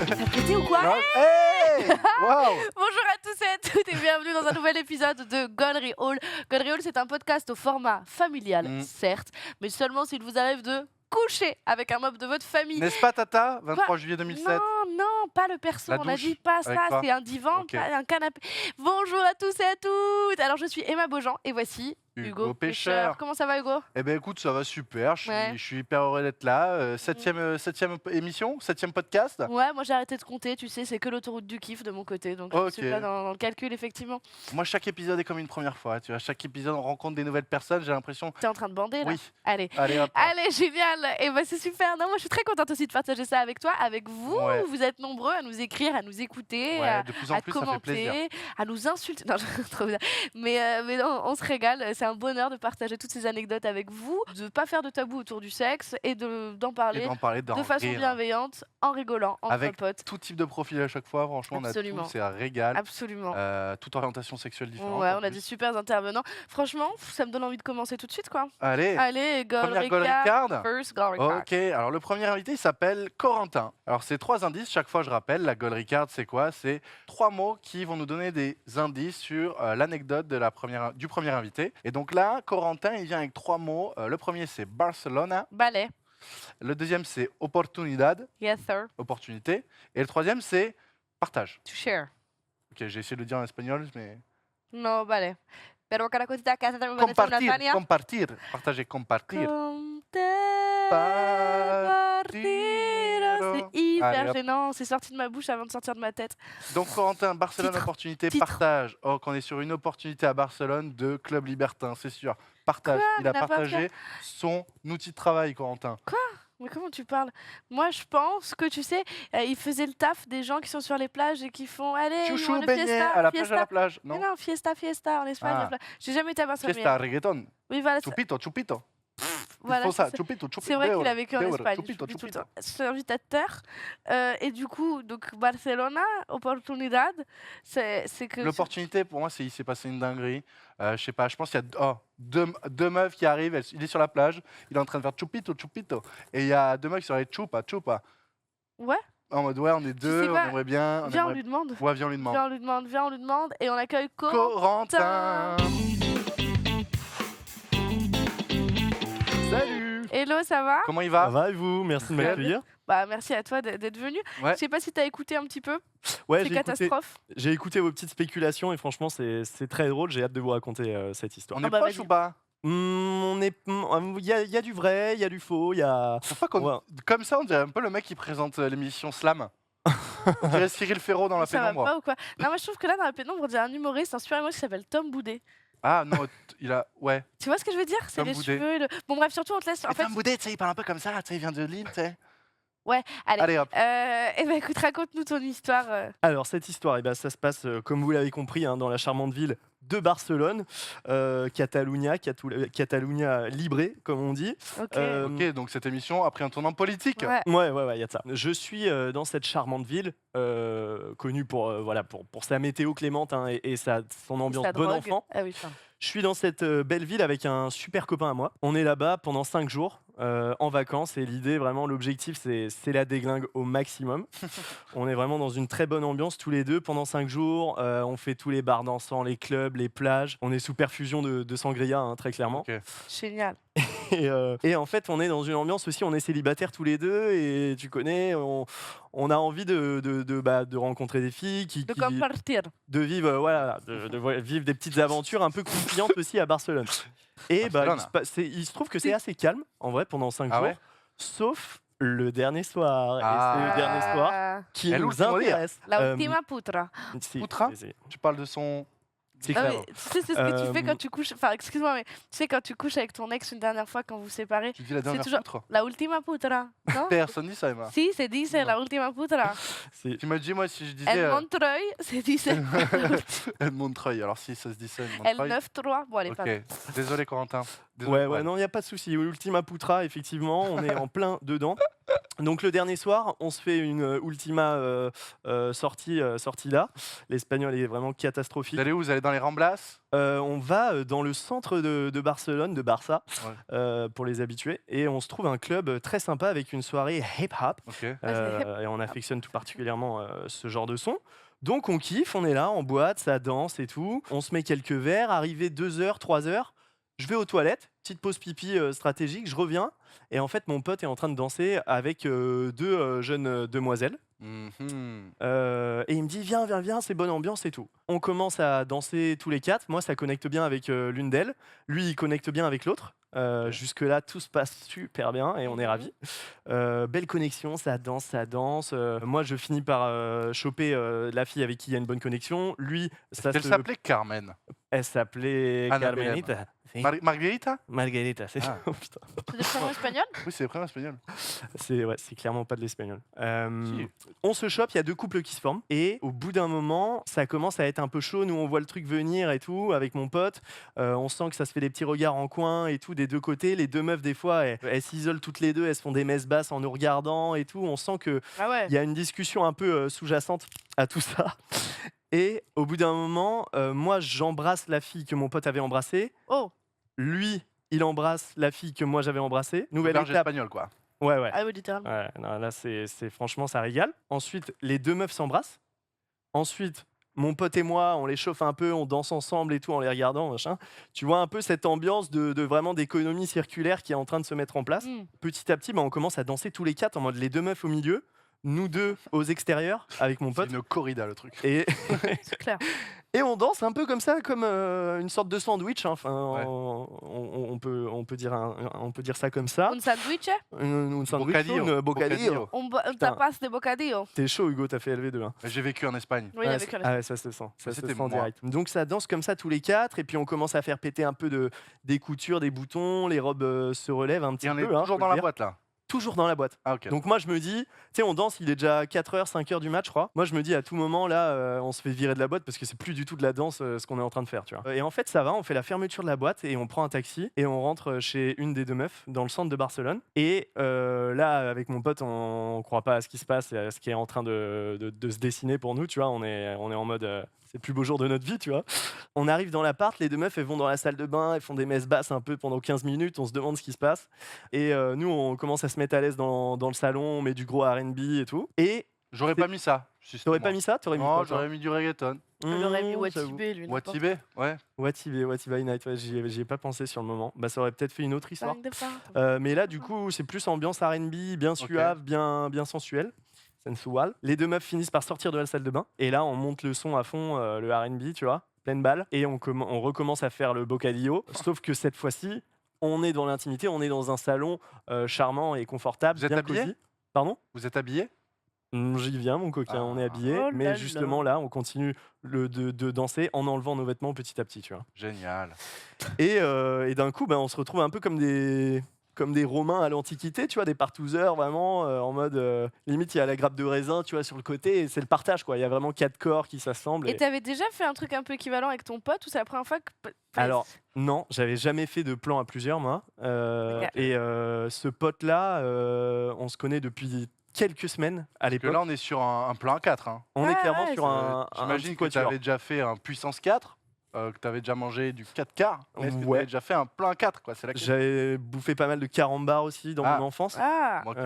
T'as pété ou quoi? Non, hey Waouh! Bonjour à tous et à toutes et bienvenue dans un nouvel épisode de Gollery Hall. Gollery Hall, c'est un podcast au format familial, certes, mais seulement s'il vous arrive de coucher avec un membre de votre famille. N'est-ce pas, Tata? 23 Quoi? juillet 2007. Non, pas le perso, La on a douche dit pas avec ça, toi. c'est un divan, Ok. pas un canapé. Bonjour à tous et à toutes. Alors je suis Emma Beaujean et voici Hugo Pêcheur. Comment ça va Hugo? Eh ben écoute, ça va super. Ouais. Je suis hyper heureux d'être là. Septième émission, 7e podcast. Ouais, moi j'ai arrêté de compter, tu sais, c'est que l'autoroute du kiff de mon côté, donc je Ok. suis pas dans le calcul effectivement. Moi, chaque épisode est comme une première fois. Tu vois, chaque épisode, on rencontre des nouvelles personnes. J'ai l'impression. T'es en train de bander là? Oui. Allez. Allez, hop. Allez, génial! Et ben c'est super. Non, moi je suis très contente aussi de partager ça avec toi, avec vous. Ouais. Vous êtes nombreux à nous écrire, à nous écouter, Ouais, à, de plus en à plus, ça fait plaisir. commenter, à nous insulter. Non, trop bien. Mais non, on se régale. C'est un bonheur de partager toutes ces anecdotes avec vous, de pas faire de tabou autour du sexe et d'en Et parler d'en parler, d'en de façon rire. bienveillante, en rigolant, entre Avec potes. tout type de profil à chaque fois. Franchement, on a Absolument. tout. C'est un régal. Absolument. Toute orientation sexuelle différente. Ouais, en on a plus. des super intervenants. Franchement, ça me donne envie de commencer tout de suite, quoi. Allez. Allez, Première Gollery Gollery Card. First Gollery Card. Ok, alors le premier invité il s'appelle Corentin. Alors c'est 3 indices, chaque fois je rappelle, la Gollery Card c'est quoi? C'est 3 mots qui vont nous donner des indices sur l'anecdote de du premier invité. Et donc là, Corentin il vient avec 3 mots. Le premier c'est Barcelona, Ballet. le deuxième c'est oportunidad, Yes, sir. opportunité, et le troisième c'est partage. To share. Ok, j'ai essayé de le dire en espagnol, mais No, vale. Pero cada cosita que hace también me parece una compartir, hazaña. compartir, partager, compartir. C'est hyper Allez, hop. gênant. C'est sorti de ma bouche avant de sortir de ma tête. Donc Corentin, Barcelone, Titre. opportunité, Titre. partage. Oh, qu'on est sur une opportunité à Barcelone de club libertin, c'est sûr. Partage. Quoi? Il a Mais n'a pas partagé son outil de travail, Corentin. Mais comment tu parles? Moi, je pense que, tu sais, il faisait le taf des gens qui sont sur les plages et qui font allez, Chouchou, le beignet, fiesta, à la plage, à fiesta. la plage. Mais Non, non, fiesta en Espagne. Ah. la plage. J'ai jamais été à Barcelone. fiesta, reggaeton. Oui, voilà. Chupito, chupito. Voilà, Ils font ça, c'est- chupito, chupito. C'est vrai qu'il beure, a vécu en beure, Espagne. chupito, Depuis tout le chupito. temps. C'est invitateur. Et du coup, donc Barcelona, oportunidad, c'est que. L'opportunité, pour moi, il s'est passé une dinguerie. Je sais pas, je pense qu'il y a deux meufs qui arrivent. Il est sur la plage, il est en train de faire chupito, chupito. Et il y a 2 mecs qui sont allés chupa, chupa. Ouais, En mode, ouais, on est deux, sais on pas. aimerait bien. viens, on lui demande. Ouais, viens, on lui demande. Viens, on lui demande. Et on accueille Corentin. Salut. Hello, ça va? Comment il Ça va? va et vous? Merci de Très m'accueillir. Bah, merci à toi d'être venu. Ouais. Je sais pas si t'as écouté un petit peu Ouais, ces j'ai écouté, catastrophes. j'ai écouté vos petites spéculations et franchement, c'est très drôle. J'ai hâte de vous raconter cette histoire. On est bah, proche vas-y. ou pas? Il y a du vrai, il y a du faux, il y a. Pourquoi qu'on... Ouais. Comme ça, on dirait un peu le mec qui présente l'émission Slam. On dirait Cyril Ferraud dans la Ça va pénombre. pas ou quoi? Non, moi je trouve que là, dans la pénombre, on dirait un humoriste, un super humoriste qui s'appelle Tom Boudet. Ah non, il a... Ouais. Tu vois ce que je veux dire? C'est Tom les Boudet. cheveux. Bon, bref, surtout, on te laisse. En Et fait, Tom Boudet, tu sais, il parle un peu comme ça, tu sais, il vient de Lille, tu sais. allez. Allez, hop. Eh ben, écoute, raconte-nous ton histoire. Alors, cette histoire, ça se passe, comme vous l'avez compris, hein, dans la charmante ville de Barcelone, Catalunya Libre, comme on dit. Ok. Ok, donc cette émission a pris un tournant politique. Ouais. Ouais, il y a de ça. Je suis dans cette charmante ville, connue pour sa météo clémente hein, et son ambiance Sa bon drogue. enfant. Ah oui, pardon. Je suis dans cette belle ville avec un super copain à moi. On est là-bas pendant 5 jours en vacances et l'idée, vraiment, l'objectif, c'est la déglingue au maximum. On est vraiment dans une très bonne ambiance tous les deux pendant 5 jours. On fait tous les bars dansants, les clubs, les plages. On est sous perfusion de sangria, hein, très clairement. Ok. Génial. Et en fait, on est dans une ambiance aussi, on est célibataires tous les deux et tu connais, on a envie de rencontrer des filles, De compartir. de vivre, vivre des petites aventures un peu croustillantes aussi à Barcelone. Et Barcelone. il se trouve que c'est assez calme en vrai pendant 5 Ah jours, ouais sauf le dernier soir. Ah. Et c'est le dernier soir qui Et nous l'ultimo dia. intéresse. La ultima putra. Si, Putra c'est Tu parles de son... c'est Ah, clair. mais tu sais, c'est ce que tu fais Euh, quand tu couches. Enfin, excuse-moi, mais tu sais, quand tu couches avec ton ex une dernière fois, quand vous vous séparez, Tu dis la dernière toujours- poutre. la ultima putra. Non? Personne dit ça, Emma. Si, c'est dit, c'est la ultima putra. C'est- Tu m'as dit, moi, si je disais... Elle Montreuil, c'est dit, c'est. Elle Montreuil. Alors si ça se dit ça, elle Elle Montreuil. 9-3. Bon, allez, Ok, pardon. désolé Corentin. Désolé, Ouais, non, il n'y a pas de souci. Ultima Putra, effectivement, on est en plein dedans. Donc le dernier soir, on se fait une ultima sortie là. L'espagnol est vraiment catastrophique. Vous allez où? Vous allez dans les Ramblas? On va dans le centre de Barcelone, de Barça, Ouais. pour les habitués. Et on se trouve un club très sympa avec une soirée hip-hop. Ok. Et on affectionne tout particulièrement ce genre de son. Donc on kiffe, on est là, en boîte, ça danse et tout. On se met quelques verres, arrivé 2 heures, 3 heures. Je vais aux toilettes, petite pause pipi stratégique, je reviens. Et en fait, mon pote est en train de danser avec deux jeunes demoiselles. Mhm. Et il me dit viens, c'est bonne ambiance et tout. On commence à danser tous les 4. Moi, ça connecte bien avec l'une d'elles. Lui, il connecte bien avec l'autre. Jusque-là, tout se passe super bien et on est ravis. Belle connexion, ça danse, ça danse. Moi, je finis par choper la fille avec qui il y a une bonne connexion. Lui, Elle s'appelait Carmen. elle s'appelait Anna Carmenita. Si. Margarita? Margarita, c'est Ah. oh, putain. C'est des prénoms espagnols? Oui, c'est le prénom espagnol. C'est clairement pas de l'espagnol. Si. On se chope, il y a 2 couples qui se forment. Et au bout d'un moment, ça commence à être un peu chaud. Nous, on voit le truc venir et tout, avec mon pote. On sent que ça se fait des petits regards en coin et tout, des 2 côtés. Les 2 meufs, des fois, elles s'isolent toutes les 2, elles se font des messes basses en nous regardant et tout. On sent qu'il Ah ouais. y a une discussion un peu sous-jacente à tout ça. Et au bout d'un moment, moi, j'embrasse la fille que mon pote avait embrassée. Oh. Lui, il embrasse la fille que moi j'avais embrassée. Nouvelle Auberge étape. espagnol, quoi. Ouais. Ah oui, littéralement. Ouais, non, là, c'est franchement, ça régale. Ensuite, les 2 meufs s'embrassent. Ensuite, mon pote et moi, on les chauffe un peu, on danse ensemble et tout en les regardant, machin. Tu vois un peu cette ambiance de vraiment d'économie circulaire qui est en train de se mettre en place. Mm. Petit à petit, on commence à danser tous les 4 en mode les 2 meufs au milieu, nous 2 aux extérieurs avec mon C'est pote. une corrida, le truc. Et, C'est clair. et on danse un peu comme ça, comme une sorte de sandwich. Hein. Enfin, Ouais. on peut dire ça comme ça. Un sandwich? Un sandwich, Bocadillo. un bocadillo. Un tapas de bocadillo. T'es chaud, Hugo, t'as fait LV2. Hein. J'ai vécu en Espagne. Oui, avec Ah ouais, ça se sent. Ça se c'était sent en moi. direct. Donc ça danse comme ça tous les 4, et puis on commence à faire péter un peu des coutures, des boutons, les robes se relèvent un petit Et on peu. est hein, toujours faut dans le la dire. boîte, là. Toujours dans la boîte. Ah, ok. Donc moi je me dis, tu sais, on danse, il est déjà 4h, 5h du match, je crois. Moi je me dis à tout moment là, on se fait virer de la boîte parce que c'est plus du tout de la danse ce qu'on est en train de faire, tu vois. Et en fait ça va, on fait la fermeture de la boîte et on prend un taxi et on rentre chez une des 2 meufs dans le centre de Barcelone. Et là avec mon pote, on croit pas à ce qui se passe et à ce qui est en train de se dessiner pour nous, tu vois. On est en mode c'est le plus beau jour de notre vie, tu vois. On arrive dans l'appart, les 2 meufs, elles vont dans la salle de bain, elles font des messes basses un peu pendant 15 minutes, on se demande ce qui se passe. Et nous, on commence à se mettre à l'aise dans le salon, on met du gros R&B et tout. Et J'aurais pas mis ça. si c'était t'aurais moi. pas mis ça? T'aurais mis Non, quoi, toi? j'aurais mis du reggaeton. Il aurait mis J'avoue. Watibé, lui. n'importe Watibé, ouais. Whatibé Night, ouais, j'y ai pas pensé sur le moment. Bah, ça aurait peut-être fait une autre quoi. histoire. Cinq de pain. Mais là, du coup, c'est plus ambiance R&B, bien suave, bien sensuel. Sensual. Les 2 meufs finissent par sortir de la salle de bain. Et là, on monte le son à fond, le R&B, tu vois, pleine balle. Et on recommence à faire le bocadillo. Sauf que cette fois-ci, on est dans l'intimité, on est dans un salon charmant et confortable, Vous êtes bien habillés cosy. Pardon? Vous êtes habillé? J'y viens, mon coquin, on est habillé. Oh là Mais là. justement, là, on continue de danser en enlevant nos vêtements petit à petit, tu vois. Génial. Et d'un coup, on se retrouve un peu comme des Romains à l'Antiquité, tu vois, des partouzeurs vraiment en mode limite il y a la grappe de raisin, tu vois, sur le côté, et c'est le partage, quoi. Il y a vraiment 4 corps qui s'assemblent. Et t'avais déjà fait un truc un peu équivalent avec ton pote ou c'est la première fois que. Alors non, j'avais jamais fait de plan à plusieurs, moi. Ok. Et ce pote-là, on se connaît depuis quelques semaines à Parce que l'époque. là, on est sur un plan 4. Hein. On est Ouais, clairement ouais, sur un J'imagine petit que tu quatuor. avais déjà fait un puissance 4, que tu avais déjà mangé du 4 quarts. Mais est-ce que tu Ouais. avais déjà fait un plein 4 quoi? C'est la question. J'avais bouffé pas mal de carambars aussi dans Ah. mon enfance. Ah, Ok.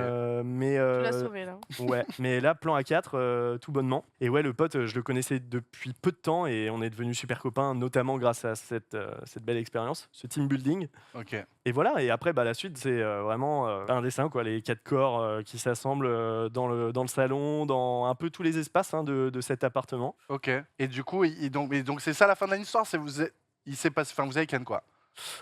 Mais tu l'as sauvé là. ouais, mais là, plan A4, tout bonnement. Et ouais, le pote, je le connaissais depuis peu de temps et on est devenus super copains, notamment grâce à cette belle expérience, ce team building. Ok. Et voilà, et après, la suite, c'est vraiment un dessin, quoi, les 4 corps qui s'assemblent dans le salon, dans un peu tous les espaces de cet appartement. Ok. Et du coup, donc c'est ça la fin de l'histoire, c'est il s'est passé, enfin vous avez ken quoi.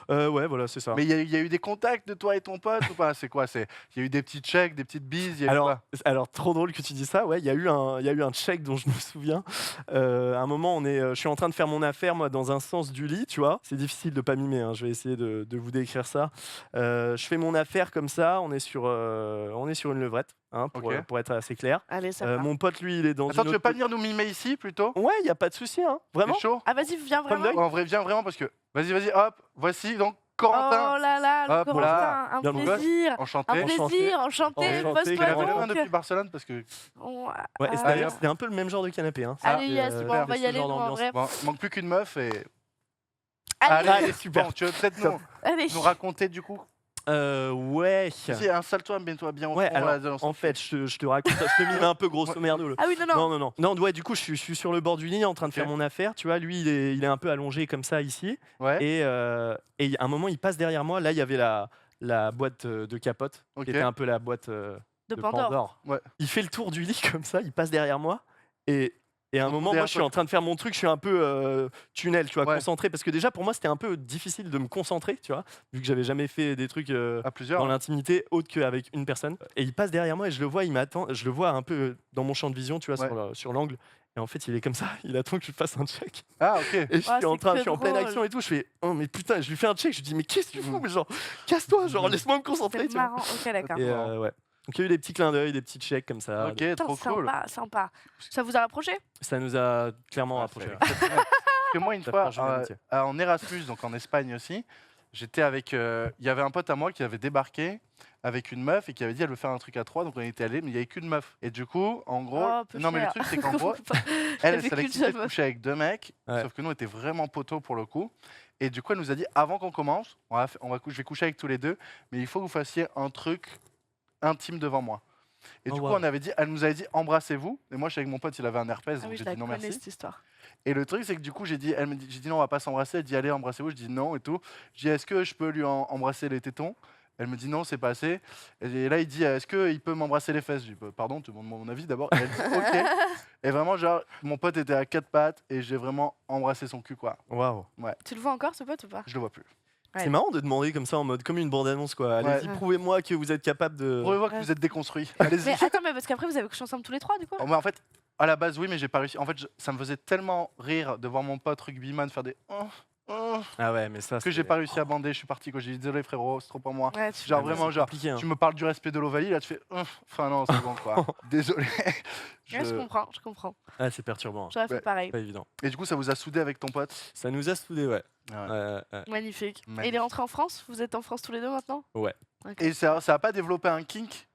Ouais, voilà, c'est ça. Mais il y a eu des contacts de toi et ton pote ou pas? C'est quoi? Il y a eu des petits checks, des petites bises, il y a eu quoi? Alors, trop drôle que tu dis ça, ouais, il y a eu un check dont je me souviens. À un moment, je suis en train de faire mon affaire, moi, dans un sens du lit, tu vois. C'est difficile de pas mimer, hein, je vais essayer de vous décrire ça. Je fais mon affaire comme ça, on est sur une levrette, hein, Ok. pour être assez clair. Allez, ça va. Mon pote, lui, il est dans Attends, une tu veux autre... pas venir nous mimer ici plutôt? Ouais, il y a pas de souci, hein, vraiment. T'es chaud? Ah, vas-y, viens Comme vraiment. En vrai, viens vraiment parce que. Vas-y, hop, voici donc Corentin, Oh là là, le Hop Corentin, là. un Bien, mon gosse. plaisir. enchanté. Un plaisir, enchanté, Enchanté, pose-toi Quel carrément. loin donc. depuis Barcelone parce que Ouais, et Allez, c'était un peu le même genre de canapé. Hein. Allez, yes, Euh, bon, on va c'est y ce aller, genre nous, en d'ambiance. vrai. bon, il manque plus qu'une meuf et Allez, super. Bon, tu veux peut-être Top. allez. nous raconter du coup. Ouais. Si, installe-toi, mets-toi bien au Ouais, fond. alors, là, dans- en fait, je te raconte, je te mime un peu grosso merdo. Ah oui, non, non. Non, ouais, du coup, je suis sur le bord du lit en train de faire Ok. mon affaire. Tu vois, lui, il est un peu allongé comme ça ici. Ouais. Et à un moment, il passe derrière moi. Là, il y avait la boîte de capote, Ok. qui était un peu la boîte De de Pandore. Pandore. Ouais. Il fait le tour du lit comme ça, il passe derrière moi. Et à un Donc, moment, moi, derrière je suis toi, en train de faire mon truc, je suis un peu tunnel, tu vois, Ouais. concentré. Parce que déjà, pour moi, c'était un peu difficile de me concentrer, tu vois, vu que j'avais jamais fait des trucs à plusieurs. dans l'intimité autre qu'avec une personne. Et il passe derrière moi et je le vois, il m'attend, je le vois un peu dans mon champ de vision, tu vois, Ouais. sur l'angle. Et en fait, il est comme ça, il attend que je fasse un check. Ah, ok. Et je Ah, suis en c'est train, que je suis en pleine drôle. action et tout. Je fais, oh mais putain, je lui fais un check. Je lui dis, mais qu'est-ce que tu fous? Mais genre, casse-toi, genre, laisse-moi me concentrer. C'est Tu vois. marrant. Ok, d'accord. Et ouais. Donc il y a eu des petits clins d'œil, des petits checks comme ça. Ok, Putain, trop cool. sympa, sympa. Ça vous a rapproché? Ça nous a clairement Ouais, rapprochés. c'est- c'est bien. Parce que moi, une Ça fois, forge une amitié. en Erasmus, donc en Espagne aussi, j'étais avec. Il y avait un pote à moi qui avait débarqué avec une meuf et qui avait dit elle veut faire un truc à 3, donc on était allés, mais il n'y avait qu'une meuf. Et du coup, en gros. Oh, peu non, mais le cher. truc, c'est qu'en gros, Il y elle, avait ça qu'une l'excitait seule de meuf. coucher avec 2 mecs, Ouais. sauf que nous, on était vraiment poteaux pour le coup. Et du coup, elle nous a dit avant qu'on commence, je vais coucher avec tous les deux, mais il faut que vous fassiez un truc intime devant moi. Et Oh, du wow. coup, elle nous avait dit embrassez-vous. Et moi, je suis avec mon pote, il avait un herpès, Ah donc oui, je j'ai la dit non connais merci. cette histoire. Et le truc, c'est que du coup, j'ai dit non, on va pas s'embrasser. Elle dit allez, embrassez-vous. Je dis non et tout. Je dis est-ce que je peux lui embrasser les tétons? Elle me dit non, c'est pas assez. Et là, il dit est-ce qu'il peut m'embrasser les fesses? Je dis pardon, tu demandes mon avis d'abord. Et elle dit ok. Et vraiment, genre, mon pote était à 4 pattes et j'ai vraiment embrassé son cul, quoi. Waouh. Tu le vois encore, ce pote, ou pas? Je le vois plus. Ouais. C'est marrant de demander comme ça en mode comme une bande-annonce quoi. Allez-y, Ouais. prouvez-moi que vous êtes capable de. Prouvez-moi que Ouais. vous êtes déconstruits. Allez-y. Mais attends, mais parce qu'après, vous avez couché ensemble tous les trois, du coup? Oh, mais en fait, à la base, oui, mais j'ai pas réussi. En fait, ça me faisait tellement rire de voir mon pote rugbyman faire des Ah ouais, mais ça. que j'ai pas réussi à bander. Je suis parti. Quoi. J'ai dit désolé, frérot, c'est trop pour moi. Ouais, tu Genre, Ah, mais vraiment, c'est genre, compliqué, hein. tu me parles du respect de l'Ovalie, là, tu fais enfin, non, c'est bon, quoi. Désolé. Je- Ouais, je comprends, je comprends. Ah, c'est perturbant. J'aurais fait Ouais. pareil. Pas évident. Et du coup, ça vous a soudé avec ton pote? Ça nous a soudés, ouais. Ouais. Magnifique. Et il Magnifique. est rentré en France? Vous êtes en France tous les deux maintenant? Et ça a pas développé un kink?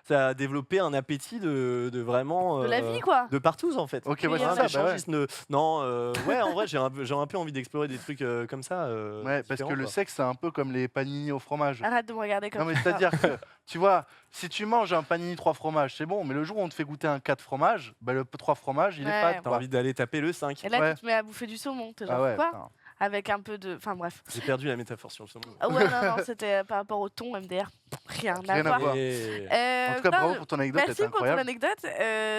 Ça a développé un appétit de vraiment. De la vie, quoi. De partout en fait. Ok, Oui, ouais, un c'est ça. Bah ouais. Échangisme non, ouais, en vrai, j'ai un peu envie d'explorer des trucs comme ça. Ouais, parce que différents, le quoi. sexe, c'est un peu comme les panini au fromage. Arrête de me regarder Non, comme mais ça. c'est-à-dire que, tu vois, si tu manges un panini 3 fromages, c'est bon, mais le jour où on te fait goûter un 4 fromages, bah, le 3 fromages, il Ouais. est pas. T'as envie d'aller taper le 5. Et là, Ouais. tu te mets à bouffer du saumon. T'es genre, Ah ouais, quoi? putain. Avec un peu de. Enfin, bref. J'ai perdu la métaphore sur le saumon. Ah ouais, non, non, c'était par rapport au ton MDR. Rien à Rien à voir. voir. Et- En tout cas, non, bravo pour ton anecdote, Merci c'est pour ton incroyable. anecdote,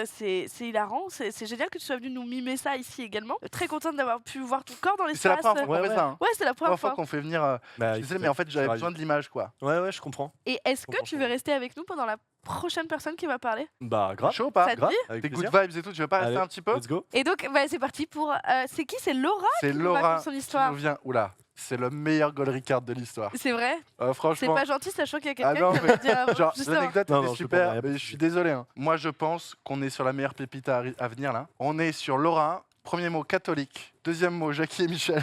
c'est hilarant, c'est génial que tu sois venu nous mimer ça ici également. Très contente d'avoir pu voir ton corps dans C'est l'espace. la première fois qu'on Ouais, fait ça. Hein. Ouais, c'est la La première première fois fois. qu'on fait venir. Bah, Je suis désolé, écoute, mais en fait, je j'avais suis besoin ravi. de l'image, quoi. Ouais, je comprends. Et est-ce que Comprends, tu veux comprends. rester avec nous pendant la prochaine personne qui va parler? Bah, grave. Chaud ou pas? Ça te Grave. dit? Avec Des good plaisir. vibes et tout, tu veux pas rester Allez, un petit peu? Let's go. Et donc, bah, c'est parti pour. C'est qui? C'est Laura C'est qui nous Laura raconte son qui histoire. nous vient. Oula, c'est le meilleur goal Ricard de l'histoire. C'est vrai? C'est Franchement. pas gentil, sachant qu'il y a Ah quelqu'un non, qui mais va te dire avant, genre, juste avant. l'anecdote Non, était non, je super, comprends rien, mais je suis désolé. Hein. Moi, je pense qu'on est sur la meilleure pépite à venir là. On est sur Laura. Premier mot catholique. Deuxième mot Jackie et Michel.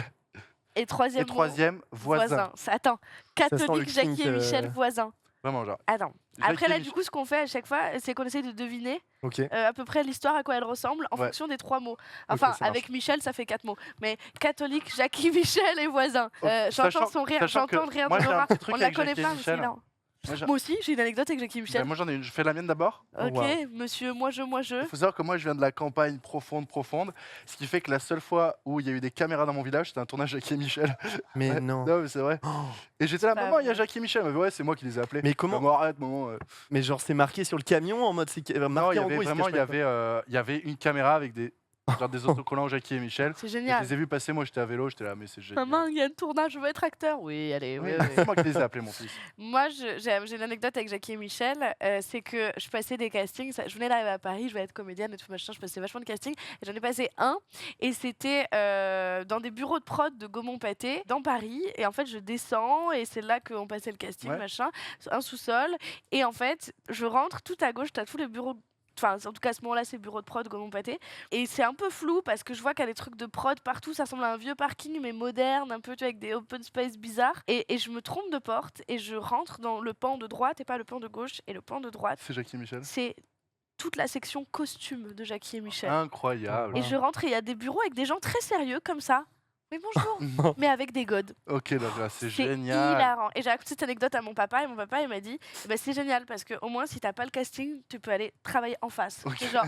Et troisième, Et troisième voisin. Attends, sent le catholique, Jackie kink, et Michel, voisin. Vraiment, genre. Attends. Jackie Après, et là, Michel. du coup, ce qu'on fait à chaque fois, c'est qu'on essaie de deviner Ok. à peu près l'histoire à quoi elle ressemble en Ouais. fonction des 3 mots. Enfin, ça marche. avec Michel, ça fait 4 mots. Mais catholique, Jackie, Michel et voisin. Ok, J'entends sachant- son rire, sachant j'entends que le rire moi, de j'ai un Laura. petit truc On ne la avec connaît Jackie et pas, mais Michel. c'est là. Moi, j'ai- Moi aussi, j'ai une anecdote avec Jackie et Michel. Ben, moi, j'en ai une. Je fais la mienne d'abord. Oh, Ok, wow. monsieur, moi je. Il faut savoir que moi, je viens de la campagne profonde. Ce qui fait que la seule fois où il y a eu des caméras dans mon village, c'était un tournage Jackie et Michel. Mais Ouais. non. Non, mais c'est vrai. Oh. Et j'étais là, Pas maman, il y a vrai. Jackie et Michel. Elle m'a dit, ouais, c'est moi qui les ai appelés. Mais comment Maman, arrête, maman. Mais genre, c'est marqué sur le camion en mode. C'est Non, marqué il y en avait gros. se vraiment, cache pas, quoi. il y avait une caméra avec des, genre des autocollants Jackie et Michel. C'est Et je génial. les ai vus passer, moi j'étais à vélo, j'étais là, mais c'est génial. Maman, il y a un tournage, je veux être acteur. Oui, allez, oui, Oui, oui. c'est moi qui les ai appelés, mon fils. Moi, j'ai une anecdote avec Jackie et Michel. C'est que je passais des castings. Je venais d'arriver à Paris, je vais être comédienne et tout machin. Je passais vachement de castings. Et j'en ai passé un. Et c'était dans des bureaux de prod de Gaumont-Pâté, dans Paris. Et en fait, je descends. Et c'est là qu'on passait le casting, Ouais. machin. Un sous-sol. Et en fait, je rentre tout à gauche. T'as tous les bureaux Enfin, en tout cas, à ce moment-là, c'est bureau de prod, Gaumont Pâté. Et c'est un peu flou parce que je vois qu'il y a des trucs de prod partout. Ça ressemble à un vieux parking, mais moderne, un peu, tu vois, avec des open space bizarres. Et je me trompe de porte et je rentre dans le pan de droite et pas le pan de gauche. Et le pan de droite, C'est Jackie et Michel. c'est toute la section costume de Jackie et Michel. Incroyable. Et je rentre et il y a des bureaux avec des gens très sérieux comme ça. Mais bonjour, mais avec des godes. Ok, d'accord, c'est C'est génial. hilarant. Et j'ai raconté cette anecdote à mon papa et mon papa il m'a dit c'est génial parce que au moins si t'as pas le casting, tu peux aller travailler en face. Ok. Et genre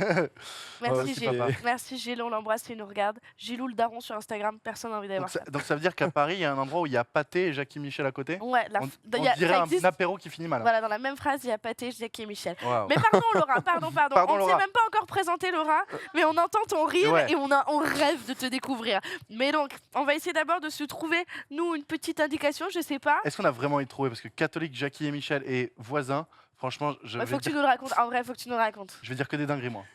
merci ok, Gilles, papa. merci Gilles, on l'embrasse s'il nous regarde. Gilou le daron sur Instagram, personne n'a envie d'aller Donc voir ça. donc ça veut dire qu'à Paris, il y a un endroit où il y a Pâté et Jackie Michel à côté. Ouais, On il y a- dirait ça un existe. apéro qui finit mal. Voilà, dans la même phrase, il y a Pathé, Jackie et Michel. Waouh. Mais pardon Laura, pardon. Pardon, On ne s'est Laura. même pas encore présenté Laura, mais on entend ton rire Ouais. et on rêve de te découvrir. Mais donc, on va essayer d'abord de se trouver, nous, une petite indication, je sais pas. Est-ce qu'on a vraiment envie de trouver? Parce que catholique, Jackie et Michel et voisins, franchement, je Faut vais que tu dire, nous le racontes. En vrai, faut que tu nous le racontes. je vais dire que des dingueries, moi.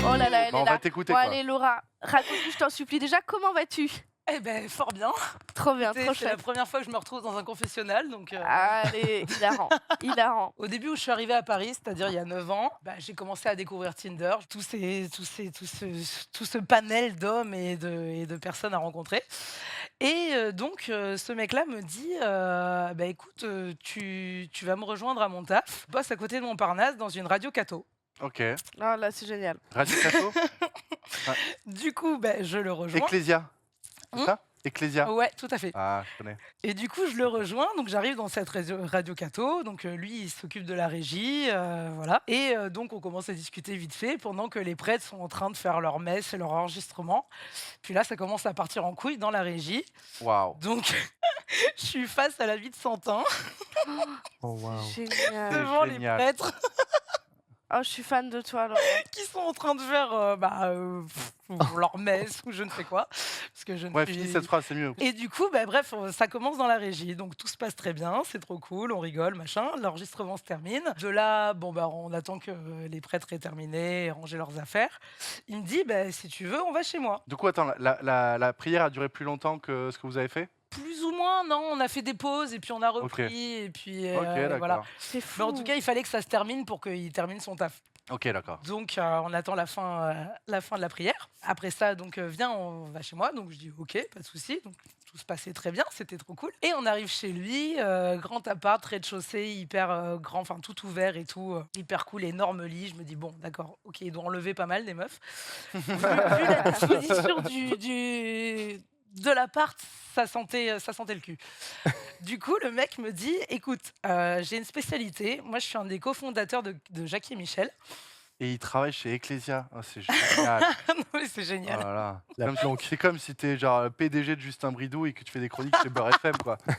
Oh là là, elle Bah, est on là. va t'écouter, Bon, quoi. allez Laura, raconte-nous, je t'en supplie. Déjà, comment vas-tu? Eh ben, fort bien. Trop bien, Écoutez, trop C'est la chouette. première fois que je me retrouve dans un confessionnal. Donc, Allez, hilarant, hilarant. au début où je suis arrivée à Paris, c'est-à-dire il y a 9 ans, j'ai commencé à découvrir Tinder, tout ce panel d'hommes et de personnes à rencontrer. Et donc, ce mec-là me dit écoute, tu vas me rejoindre à mon taf. Je bosse à côté de Montparnasse dans une radio catho. Ok. Oh là, c'est génial. Radio Cato. Du coup, je le rejoins. Ecclésia. C'est Hmm. ça Ecclésia. Ouais, tout à fait. Ah, je connais. Et du coup, je le rejoins. Donc, j'arrive dans cette radio catho. Donc, lui, il s'occupe de la régie. Voilà. Et donc, on commence à discuter vite fait pendant que les prêtres sont en train de faire leur messe et leur enregistrement. Puis là, ça commence à partir en couille dans la régie. Waouh. Donc, je suis face à la vie de Santin Oh, wow. Génial. devant les génial. prêtres Oh, je suis fan de toi, Laura. qui sont en train de faire leur messe ou je ne sais quoi. Parce que je ne Ouais, suis- finis cette phrase, c'est mieux. Et du coup, bref, ça commence dans la régie. Donc tout se passe très bien, c'est trop cool, on rigole, machin. L'enregistrement se termine. De là, on attend que les prêtres aient terminé, aient rangé leurs affaires. Il me dit, si tu veux, on va chez moi. Du coup, attends, la prière a duré plus longtemps que ce que vous avez fait? Plus ou moins, non, on a fait des pauses et puis on a repris. Et puis Ok, d'accord. voilà. C'est fou. Mais en tout cas, il fallait que ça se termine pour qu'il termine son taf. Ok, d'accord. Donc, on attend la fin de la prière. Après ça, donc, viens, on va chez moi. Donc, je dis, ok, pas de souci. Donc, tout se passait très bien, c'était trop cool. Et on arrive chez lui, grand appart, rez-de-chaussée, hyper grand, enfin, tout ouvert et tout, hyper cool, énorme lit. Je me dis, bon, d'accord, ok, il doit enlever pas mal des meufs. vu la disposition de l'appart, ça sentait le cul. Du coup, le mec me dit, écoute, j'ai une spécialité. Moi, je suis un des cofondateurs de Jackie et Michel. Et il travaille chez Ecclesia. Oh, c'est génial. Non, mais c'est Oh génial. là là. La Comme- planque. C'est comme si t'es genre PDG de Justin Bridou et que tu fais des chroniques chez Beurre FM, quoi. Tu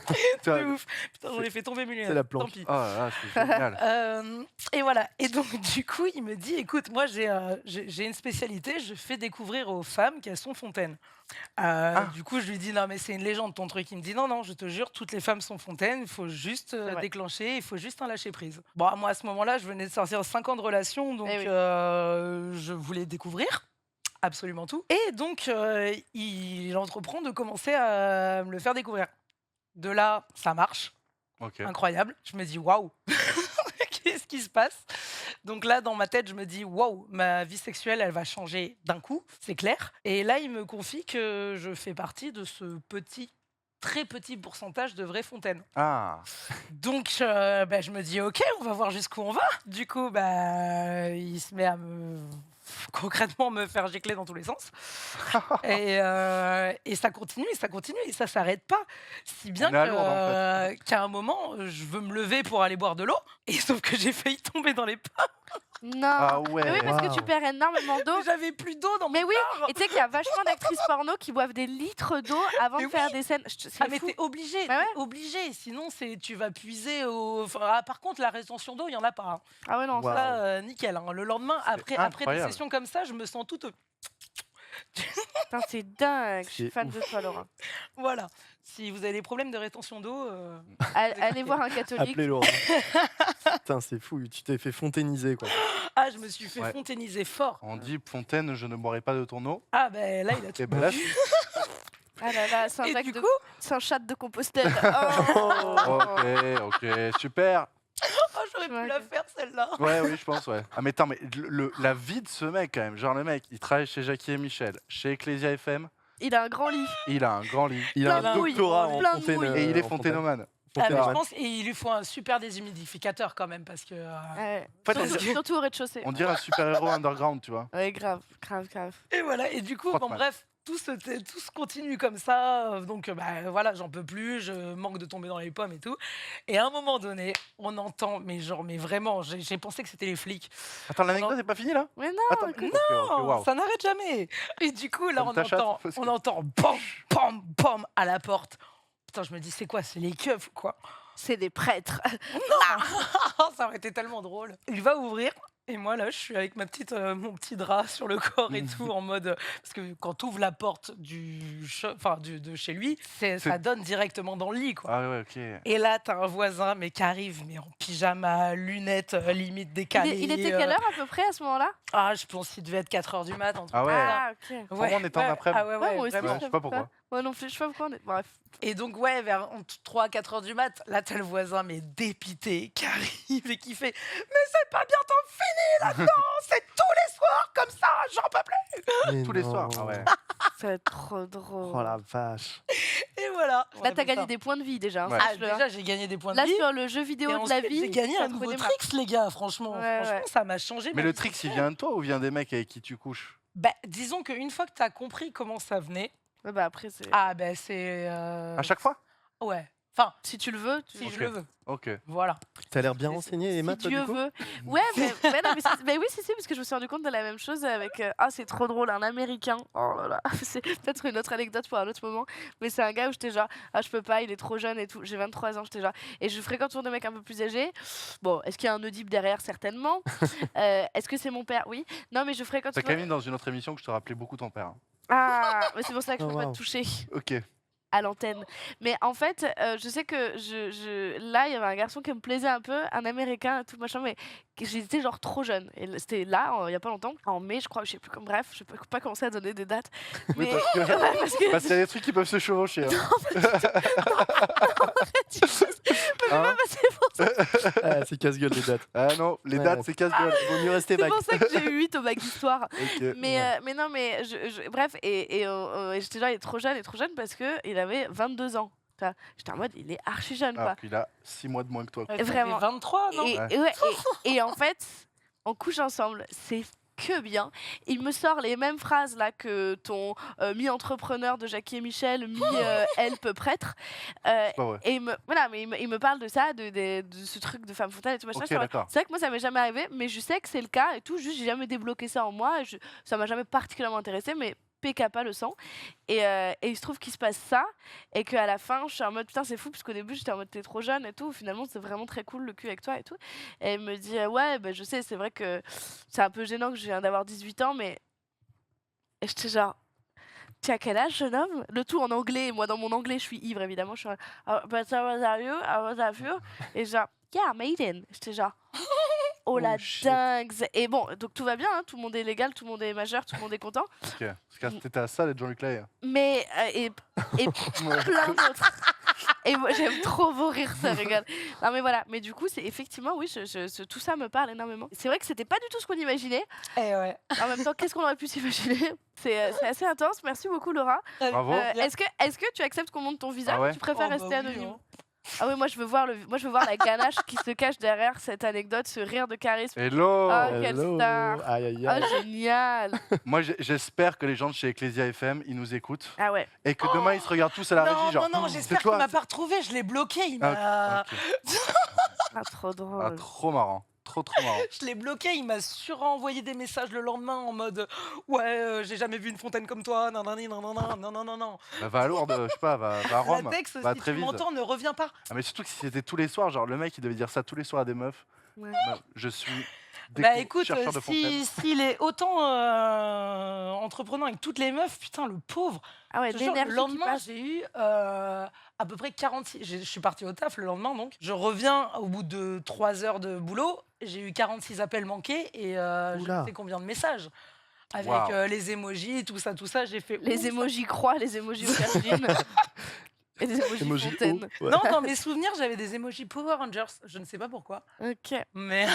vois. C'est ouf. Putain, j'en ai fait tomber mes lunettes. C'est la Tant planque. pis. Oh là là, c'est génial. Et voilà. Et donc, du coup, il me dit, écoute, moi, j'ai une spécialité. Je fais découvrir aux femmes qu'elles sont fontaines. Du coup, je lui dis, non, mais c'est une légende, ton truc. Il me dit, non, non, je te jure, toutes les femmes sont fontaines. Il faut juste vrai. déclencher. Il faut juste un lâcher prise. Bon, moi, à ce moment-là, je venais de sortir 5 ans de relation. Donc, Eh oui. je voulais découvrir absolument tout. Et donc, il entreprend de commencer à me le faire découvrir. De là, ça marche. Ok. Incroyable. Je me dis, waouh, qu'est-ce qui se passe? Donc là, dans ma tête, je me dis, waouh, ma vie sexuelle, elle va changer d'un coup, c'est clair. Et là, il me confie que je fais partie de ce très petit pourcentage de vraies fontaines. Ah. Donc, je me dis, ok, on va voir jusqu'où on va. Du coup, il se met à concrètement me faire gicler dans tous les sens. Et ça continue, et ça s'arrête pas. Si bien On est à Lourdes, en qu'à un moment, je veux me lever pour aller boire de l'eau, et sauf que j'ai failli tomber dans les pommes. Non. Ah ouais. Mais oui, parce que tu Waouh. perds énormément d'eau. J'avais plus d'eau dans mon Mais oui, corps. et tu sais qu'il y a vachement d'actrices porno qui boivent des litres d'eau avant Mais de faire oui. des scènes. C'est Ah mais fou. t'es obligé, Bah ouais. t'es obligé. Sinon tu vas puiser au. Par contre la rétention d'eau il y en a pas. Hein. Ah ouais, non, Waouh. ça. Ça nickel. Hein. Le lendemain après des incroyable. sessions comme ça je me sens toute. Putain, c'est dingue. Je suis C'est fan ouf. de toi, Laura. Voilà. Si vous avez des problèmes de rétention d'eau. Allez voir un catholique. Appelez Laurent. Putain, c'est fou. Tu t'es fait fontainiser, quoi. Ah je me suis fait Ouais. fontainiser fort. On dit Fontaine, je ne boirai pas de ton eau. Ah ben là il a tout. Et ben là, bu. Ah là là, Et Saint-Jacques du de... coup, Saint-Chat de Compostelle. Oh. ok, ok, super. oh, j'aurais J'aurais pu Ouais, la ok. faire celle-là. Ouais, oui, je pense, ouais. Ah, mais attends, mais la vie de ce mec, quand même. Genre, le mec, il travaille chez Jackie et Michel, chez Ecclesia FM, Il a un grand lit. il a un grand lit. Il a Plein un de mouilles, doctorat en plein de fontaine. mouilles. Et il est en fontainomane. Ah, mais je Fontaine. pense qu'il lui faut un super déshumidificateur quand même parce que. Ouais. En fait, on Surtout, dirait, surtout au rez-de-chaussée. on dirait un super-héros underground, tu vois. Ouais, grave, grave, grave. Et voilà. Et du coup, bon, Frotte-mal. bref, tout se continue comme ça. Donc, bah, voilà, j'en peux plus. Je manque de tomber dans les pommes et tout. Et à un moment donné, on entend, mais genre, mais vraiment, j'ai pensé que c'était les flics. Attends, l'anecdote n'est pas finie, là Mais non, Attends, écoute, ok, ok, Non, waouh. ça n'arrête jamais. Et du coup, là, Comme ta chatte, parce que- on entend bam, bam, bam à la porte. Putain, je me dis, c'est quoi? C'est les keufs, quoi. c'est des prêtres. Ça aurait été tellement drôle. Il va ouvrir. Et moi, là, je suis avec mon petit drap sur le corps et tout, en mode. Parce que quand tu ouvres la porte de chez lui, ça donne directement dans le lit, quoi. Ah ouais, ok. Et là, t'as un voisin, mais qui arrive, mais en pyjama, lunettes, limite décalées. Il était quelle heure à peu près à ce moment-là? Ah, je pense qu'il devait être 4 h du mat. Ah ouais. Ah, ok. Vraiment, on était en après-midi. Ah ouais, Ouais, ouais, moi aussi, vraiment. Ouais, je sais pas pourquoi. Moi non plus, je sais pas pourquoi on est. Bref. Et donc, ouais, vers 3 à 4 h du mat, là, t'as le voisin, mais dépité, qui arrive et qui fait Mais c'est pas bientôt fini là-dedans, c'est tous les soirs comme ça, j'en peux plus. Mais Tous les non. soirs. Ah ouais. Ça va être trop drôle. Oh la vache. Et voilà. On Là, a t'as fait gagné ça. des points de vie déjà. hein, Ouais. Ah, sache-le, hein. déjà, j'ai gagné des points de Là, vie. sur le jeu vidéo Et de la ensuite, vie, j'ai gagné ça un nouveau prenait ma- tricks, les gars, franchement. Ouais, Franchement, ouais. ça m'a changé. Mais ma le vie. trick, il vient de toi ou vient des mecs avec qui tu couches Bah, disons qu'une fois que t'as compris comment ça venait, Ouais, bah après, c'est. ah, ben c'est. À chaque fois Ouais. Enfin, Si tu le veux, si Ok. je le veux. Ok. Voilà. T'as l'air bien Si renseigné, les si maths, toi, Dieu du coup veut. Ouais, mais, non, mais oui, si, parce que je me suis rendu compte de la même chose avec. Ah, c'est trop drôle, un Américain. Oh là là, c'est peut-être une autre anecdote pour un autre moment. Mais c'est un gars où j'étais genre, ah, je peux pas, il est trop jeune et tout. J'ai 23 ans, j'étais genre. Et je fréquente toujours des mecs un peu plus âgés. Bon, est-ce qu'il y a un Oedipe derrière? Certainement. Est-ce que c'est mon père? Oui. Non, mais je fréquente T'as souvent- quand même dit dans une autre émission que je te rappelais beaucoup ton père. hein. Ah, mais c'est pour ça que je Oh, peux pas wow. te toucher Ok. à l'antenne. Mais en fait, je sais que là, il y avait un garçon qui me plaisait un peu, un Américain et tout machin, mais j'étais genre trop jeune. Et c'était là, il y a pas longtemps, en mai, je crois, je sais plus comme bref, je peux pas commencer à donner des dates. Oui, Mais parce que ouais, parce que parce qu'il y a des trucs qui peuvent se chevaucher. Hein. je peux Hein pas passer pour ça. Ah, c'est casse-gueule, les dates. Ah non, les Ouais, dates, bon. c'est casse-gueule. Vaut mieux rester C'est vague. pour ça que j'ai eu 8 au bac d'histoire. Ok. Mais non, mais bref, et j'étais genre, il est trop jeune parce qu'il avait 22 ans. Tu vois. J'étais en mode, il est archi jeune, quoi. Alors qu'il a 6 mois de moins que toi. Ouais, t'avais Vraiment. 23, non Et, Ouais. et en fait, on couche ensemble, c'est que bien. Il me sort les mêmes phrases là que ton mi-entrepreneur de Jackie et Michel, mi-help prêtre. C'est pas vrai. Et voilà, mais il me parle de ça, de ce truc de femme fontaine et tout machin. Ok, Je suis en mode, d'accord. c'est vrai que moi ça m'est jamais arrivé, mais je sais que c'est le cas et tout. Juste, j'ai jamais débloqué ça en moi. Et ça m'a jamais particulièrement intéressé, mais PK le sang. Et il se trouve qu'il se passe ça et qu'à la fin, je suis en mode putain, c'est fou, parce qu'au début, j'étais en mode t'es trop jeune et tout. Finalement, c'est vraiment très cool le cul avec toi et tout. Et elle me dit ouais, bah, je sais, c'est vrai que c'est un peu gênant que je viens d'avoir 18 ans, mais. Et j'étais genre. Tu as quel âge, jeune homme? Le tout en anglais. Et moi, dans mon anglais, je suis ivre, évidemment. Je suis but how old are you? How old are you? Et genre, yeah, maiden. J'étais genre, oh la shit. dingue. Et bon, donc tout va bien, hein, tout le monde est légal, tout le monde est majeur, tout le monde est content. Ok. Parce que t'étais à ça d'être Jean-Luc Lahaye. Mais, et plein d'autres. Et moi, j'aime trop vos rires, ça rigole. Non, mais voilà. Mais du coup, c'est effectivement, oui, tout ça me parle énormément. C'est vrai que c'était pas du tout ce qu'on imaginait. Eh ouais. En même temps, qu'est-ce qu'on aurait pu s'imaginer? C'est assez intense. Merci beaucoup, Laura. Bravo. Est-ce que tu acceptes qu'on monte ton visage Ah ouais ou tu préfères Oh, bah rester oui, anonyme? hein. Ah oui, moi je veux voir la ganache qui se cache derrière cette anecdote, ce rire de charisme. Hello. Ah, quelle Hello. star. Aïe, aïe, Ah, aïe. génial. Moi, j'espère que les gens de chez Ecclesia FM, ils nous écoutent. Ah ouais. Et que demain, ils se regardent tous à la Non, régie. Genre, non, c'est j'espère qu'il toi. m'a pas retrouvé, je l'ai bloqué. Il Ah, m'a. ok. Ah, trop drôle. Ah, trop marrant. Trop marrant. Je l'ai bloqué, il m'a surenvoyé des messages le lendemain en mode ouais, j'ai jamais vu une fontaine comme toi, non. Bah, va à Lourdes, je sais pas, va à Rome. Latex, va à si tu Trévise. m'entends, ne reviens pas. Ah, mais surtout que si c'était tous les soirs, genre le mec il devait dire ça tous les soirs à des meufs. Ouais. Bah, je suis Bah écoute, chercheur de fontaine. s'il est autant entreprenant avec toutes les meufs, putain, le pauvre. Ah ouais, Je te jure, l'énergie le qui lendemain, passe. j'ai eu à peu près 46. Je suis partie au taf le lendemain, donc. Je reviens au bout de 3 heures de boulot. J'ai eu 46 appels manqués et je Oula. ne sais combien de messages. Avec Waouh. les emojis, tout ça, j'ai fait. Les ouh, emojis croix, les emojis aubergines. Et des emojis Emoji fontaines. haut. Ouais. Non, dans mes souvenirs, j'avais des emojis Power Rangers. Je ne sais pas pourquoi. Ok. Mais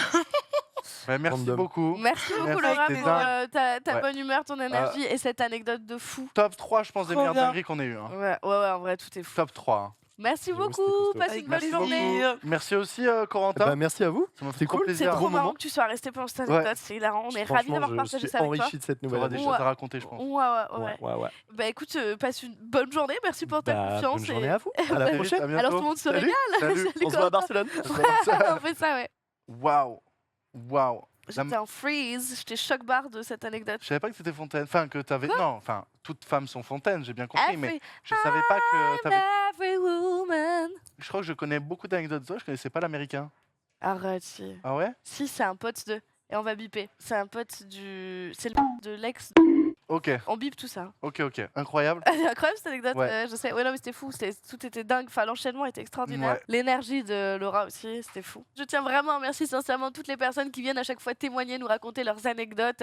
Ouais, merci Random. beaucoup. Merci beaucoup, Merci, Laura, c'était pour dingue. ta Ouais. bonne humeur, ton énergie et cette anecdote de fou. Top 3, je pense, des Trop meilleures bien. dingueries qu'on ait eues. Hein. Ouais, en vrai, tout est fou. Top 3. Hein. Merci J'avoue, c'était beaucoup. costaud. Passe Avec une bonne Merci journée. beaucoup. Merci aussi, Corentin. Bah, merci à vous. Ça m'a fait c'est trop cool, C'est plaisir. bon trop marrant moment. que tu sois resté pendant cette anecdote, c'est hilarant. On est ravis d'avoir Franchement, je partagé suis ça avec toi. enrichi de cette Tu nouvelle auras des année. choses à raconter, je pense. Ouais. Bah écoute, passe une bonne journée. Merci pour ta Bah, confiance. bonne journée à vous. À la Salut, prochaine. à bientôt. Alors tout le monde se Salut. régale. Salut. Salut, On se voit à Corentin. Barcelone. On fait ça, ouais. Waouh. Waouh. J'étais en freeze. J'étais choc-barre de cette anecdote. Je savais pas que c'était Fontaine. Enfin, que t'avais. Non, enfin, toutes femmes sont Fontaines, j'ai bien compris, mais Every- je savais pas que t'avais. every woman. Je crois que je connais beaucoup d'anecdotes de toi, je connaissais pas l'américain. Arrête, si. Ah ouais? Si, c'est un pote de. Et on va biper. C'est un pote du. C'est le de l'ex. Ok, On bip tout ça. ok. Incroyable. C'est incroyable cette anecdote. Ouais. Je sais. Ouais, non, mais c'était fou. Tout était dingue. Enfin, l'enchaînement était extraordinaire. Ouais. L'énergie de Laura aussi, c'était fou. Je tiens vraiment à remercier sincèrement toutes les personnes qui viennent à chaque fois témoigner, nous raconter leurs anecdotes.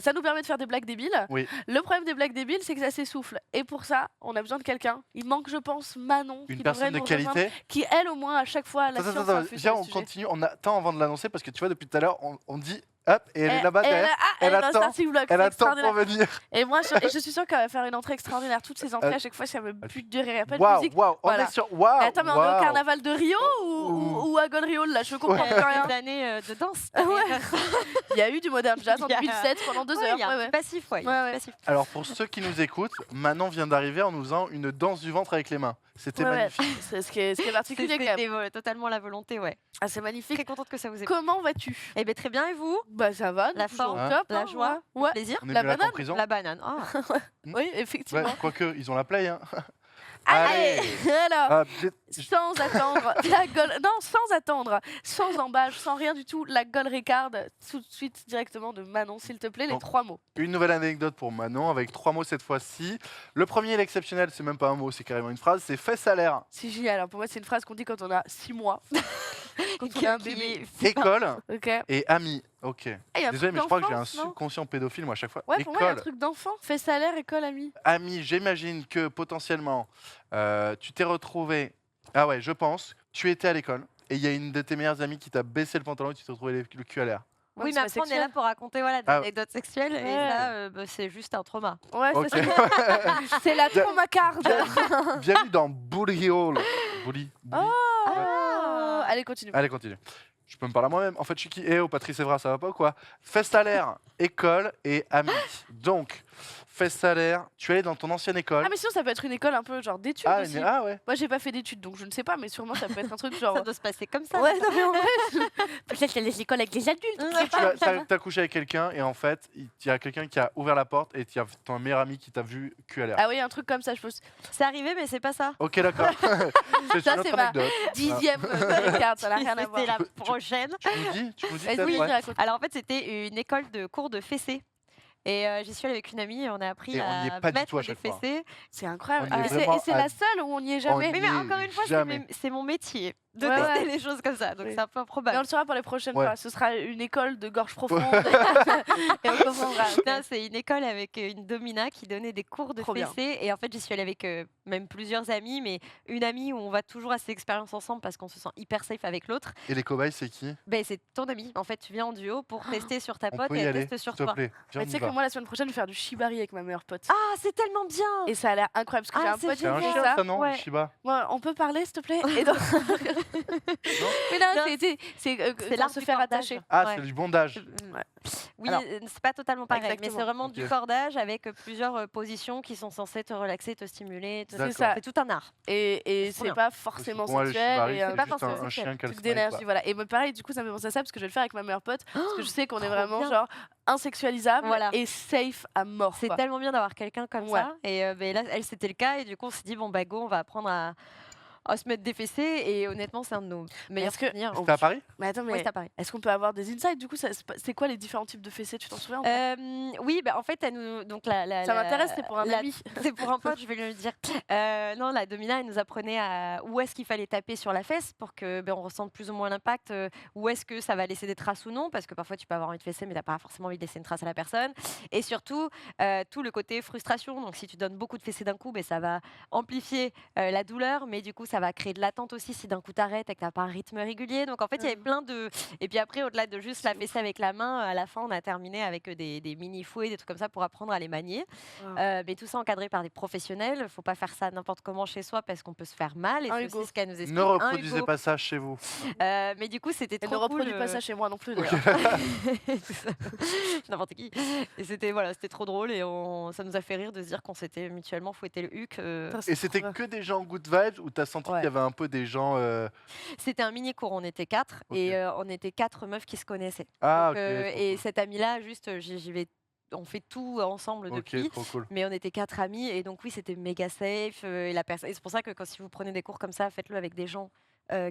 Ça nous permet de faire des blagues débiles. Oui. Le problème des blagues débiles, c'est que ça s'essouffle. Et pour ça, on a besoin de quelqu'un. Il manque, je pense, Manon. Une qui personne devrait de nous rejoindre, qualité. qui, elle, au moins, à chaque fois, a la Attends, science attends, infuse viens, sur le on sujet. continue. On attend avant de l'annoncer parce que tu vois, depuis tout à l'heure, on dit hop, et elle est là-bas elle, derrière. elle Elle est dans le attend. starting block, Elle c'est attend extraordinaire. pour venir. Et moi, je suis sûre qu'elle va faire une entrée extraordinaire. Toutes ces entrées, à chaque fois, ça me bute de rire. Il n'y a pas de Waouh, musique. waouh, on Voilà. est sur. Waouh. Mais attends, mais on est au waouh. carnaval de Rio ou à Gone Rio là? Je comprends plus rien. Des années de danse. Ouais. Il y a eu du modern jazz en Il y a- 2007 pendant 2 Ouais, heures. il y a Ouais, un ouais. petit passif, ouais. il y a un Ouais, petit passif. Alors pour ceux qui nous écoutent, Manon vient d'arriver en nous faisant une danse du ventre avec les mains. C'était Ouais, ouais. magnifique. C'est ce qui est particulier quand même. C'était totalement la volonté, ouais. Ah, c'est magnifique. Très contente que ça vous ait plu. Comment vas-tu? Eh bien, très bien, et vous? Bah ça va, La toujours forme, au top, la hein, joie, ouais. Ouais. Plaisir? On est La mieux là qu'en banane prison. La banane. Ah. Oui, Ouais, effectivement. quoique, ils ont la play. Hein. Allez, alors, Ah, sans attendre, sans attendre, sans embâche, sans rien du tout, la Gold Ricard, tout de suite directement de Manon, s'il te plaît, les Donc, 3 mots. Une nouvelle anecdote pour Manon avec 3 mots cette fois-ci. Le premier, l'exceptionnel, c'est même pas un mot, c'est carrément une phrase, c'est fait salaire. C'est génial. Alors pour moi, c'est une phrase qu'on dit quand on a 6 mois. Quand on a un Qui bébé. est- École Ok. et ami. Ok. Ah, y a un Désolé, truc mais je crois que j'ai un d'enfance, non subconscient pédophile, moi, à chaque fois. Ouais, pour moi, il y a un École, truc d'enfant. Fait salaire, école, ami. ami, j'imagine que potentiellement, tu t'es retrouvé. Ah ouais, je pense. Tu étais à l'école et il y a une de tes meilleures amies qui t'a baissé le pantalon et tu t'es retrouvé le cul à l'air. Ouais, Oui, c'est mais pas après, on est là sexuel. pour raconter voilà, des Ah. anecdotes sexuelles. Et Ouais. là, bah, c'est juste un trauma. Ouais, Ok. c'est ça. C'est la Bien- trauma card. Bienvenue dans Bully Hall. Bully. Oh. Allez, continue. Allez, continue. Je peux me parler à moi-même. En fait, je suis qui? Eh oh, Patrice Evra, ça va pas ou quoi? Festalaire, école et amis. Donc, Festalaire, tu es allé dans ton ancienne école. Ah, mais sinon, ça peut être une école un peu genre d'études Ah, aussi. ah ouais. Moi, j'ai pas fait d'études, donc je ne sais pas, mais sûrement, ça peut être un truc genre. Ça doit se passer comme ça. Ouais, non, mais en vrai, peut-être qu'elle est l'école avec les adultes. Tu as couché avec quelqu'un et en fait, il y a quelqu'un qui a ouvert la porte et il y a ton meilleur ami qui t'a vu cul à l'air. Ah oui, un truc comme ça, je pense. C'est arrivé, mais c'est pas ça. Ok, d'accord. C'est Ça, une c'est autre ma anecdote. 10e carte, ça n'a rien à voir. C'était la Tu peux- prochaine. Tu nous dis Vas-y, peut-être, oui, ouais. raconte. Alors en fait, c'était une école de cours de fessée. Et j'y suis allée avec une amie et on a appris Et on n'y est à pas du mettre tout à des chaque fois. fessées. C'est incroyable. On y est Et c'est- vraiment et c'est à- la seule où on n'y est jamais. On Oui, y mais est encore une fois, jamais. c'est mon métier de Ouais, tester ouais. les choses comme ça. Donc Oui. c'est un peu Mais on improbable. le saura pour les prochaines Ouais. fois. Ce sera une école de gorge profonde. Et on comprendra. ok. Non, c'est une école avec une domina qui donnait des cours de Trop bien. fessée. Et en fait, j'y suis allée avec même plusieurs amis, mais une amie où on va toujours à ces expériences ensemble parce qu'on se sent hyper safe avec l'autre. Et les cobayes, c'est qui? Ben, c'est ton amie. En fait, tu viens en duo pour tester sur ta On pote peut et y elle aller, teste sur s'il te toi. plaît. Viens, Mais tu sais on y que va. moi, la semaine prochaine, je vais faire du shibari avec ma meilleure pote. Ah, c'est tellement bien. Et ça a l'air incroyable parce que Ah, j'ai un c'est pote C'est un qui génial. fait chien, ça. ça, non? Ouais. Le Shiba. Ouais, on peut parler, s'il te plaît Et donc- Mais non, Non, c'est C'est l'art se du faire cordage. attacher. Ah, Ouais. c'est du bondage. Oui, Alors, c'est pas totalement pareil, mais exactement. c'est vraiment Ok. du cordage avec plusieurs positions qui sont censées te relaxer, te stimuler. D'accord. C'est ça. C'est tout un art. Et C'est trop c'est bien. pas forcément Pour moi, le sexuel. shibari, Et c'est pas juste forcément un sexuel. chien qui a le truc strike, d'énergie, quoi. voilà. Et moi, pareil, du coup, ça me fait penser à ça parce que je vais le faire avec ma meilleure pote. Parce que je sais qu'on est Trop vraiment bien. genre insexualisable Voilà. et safe à mort. C'est quoi. tellement bien d'avoir quelqu'un comme Ouais. ça. Et ben là, elle, c'était le cas. Et du coup, on s'est dit, bon, bah, go, on va apprendre à se mettre des fessées et honnêtement, c'est un de nos meilleurs est-ce que- souvenirs. C'était à Paris? Mais attends, Ouais, mais c'est à Paris. est-ce qu'on peut avoir des insights du coup c'est quoi les différents types de fessées, tu t'en souviens ou pas Oui, bah, en fait, elle nous, donc Ça m'intéresse, c'est pour un ami. C'est pour un pote, je vais lui dire. Non, la Domina, elle nous apprenait où est-ce qu'il fallait taper sur la fesse pour que on ressente plus ou moins l'impact, où est-ce que ça va laisser des traces ou non, parce que parfois tu peux avoir envie de fesser, mais t'as pas forcément envie de laisser une trace à la personne. Et surtout, tout le côté frustration. Donc, si tu donnes beaucoup de fessées d'un coup, ça va amplifier la douleur, mais du coup, ça va créer de l'attente aussi si d'un coup t'arrêtes et que t'as pas un rythme régulier. Donc, en fait, il y avait plein de. Et puis après, au-delà de juste la fessée avec la main, à la fin, on a terminé avec des mini fouets, des trucs comme ça pour apprendre à les manier. Wow. Mais tout ça encadré par des professionnels. Faut pas faire ça n'importe comment chez soi parce qu'on peut se faire mal. Et Un c'est Hugo. aussi ce qu'elle nous explique. Ne Un reproduisez Hugo. pas ça chez vous. Mais du coup, c'était Et trop ne reproduis cool, pas ça chez moi non plus. Ok. d'ailleurs. Tout ça. N'importe qui. Et c'était voilà, c'était trop drôle et ça nous a fait rire de se dire qu'on s'était mutuellement fouetté le huc. Putain, Et c'est c'était trop bien. que des gens good vibes ou t'as senti Ouais. qu'il y avait un peu des gens. C'était un mini cours, on était 4 Ok. et on était 4 meufs qui se connaissaient. Ah, Donc, ok. et cette amie-là, juste, j'y vais, on fait tout ensemble Ok, depuis. trop cool. Mais on était 4 amis et donc oui, c'était méga safe. Et et c'est pour ça que si vous prenez des cours comme ça, faites-le avec des gens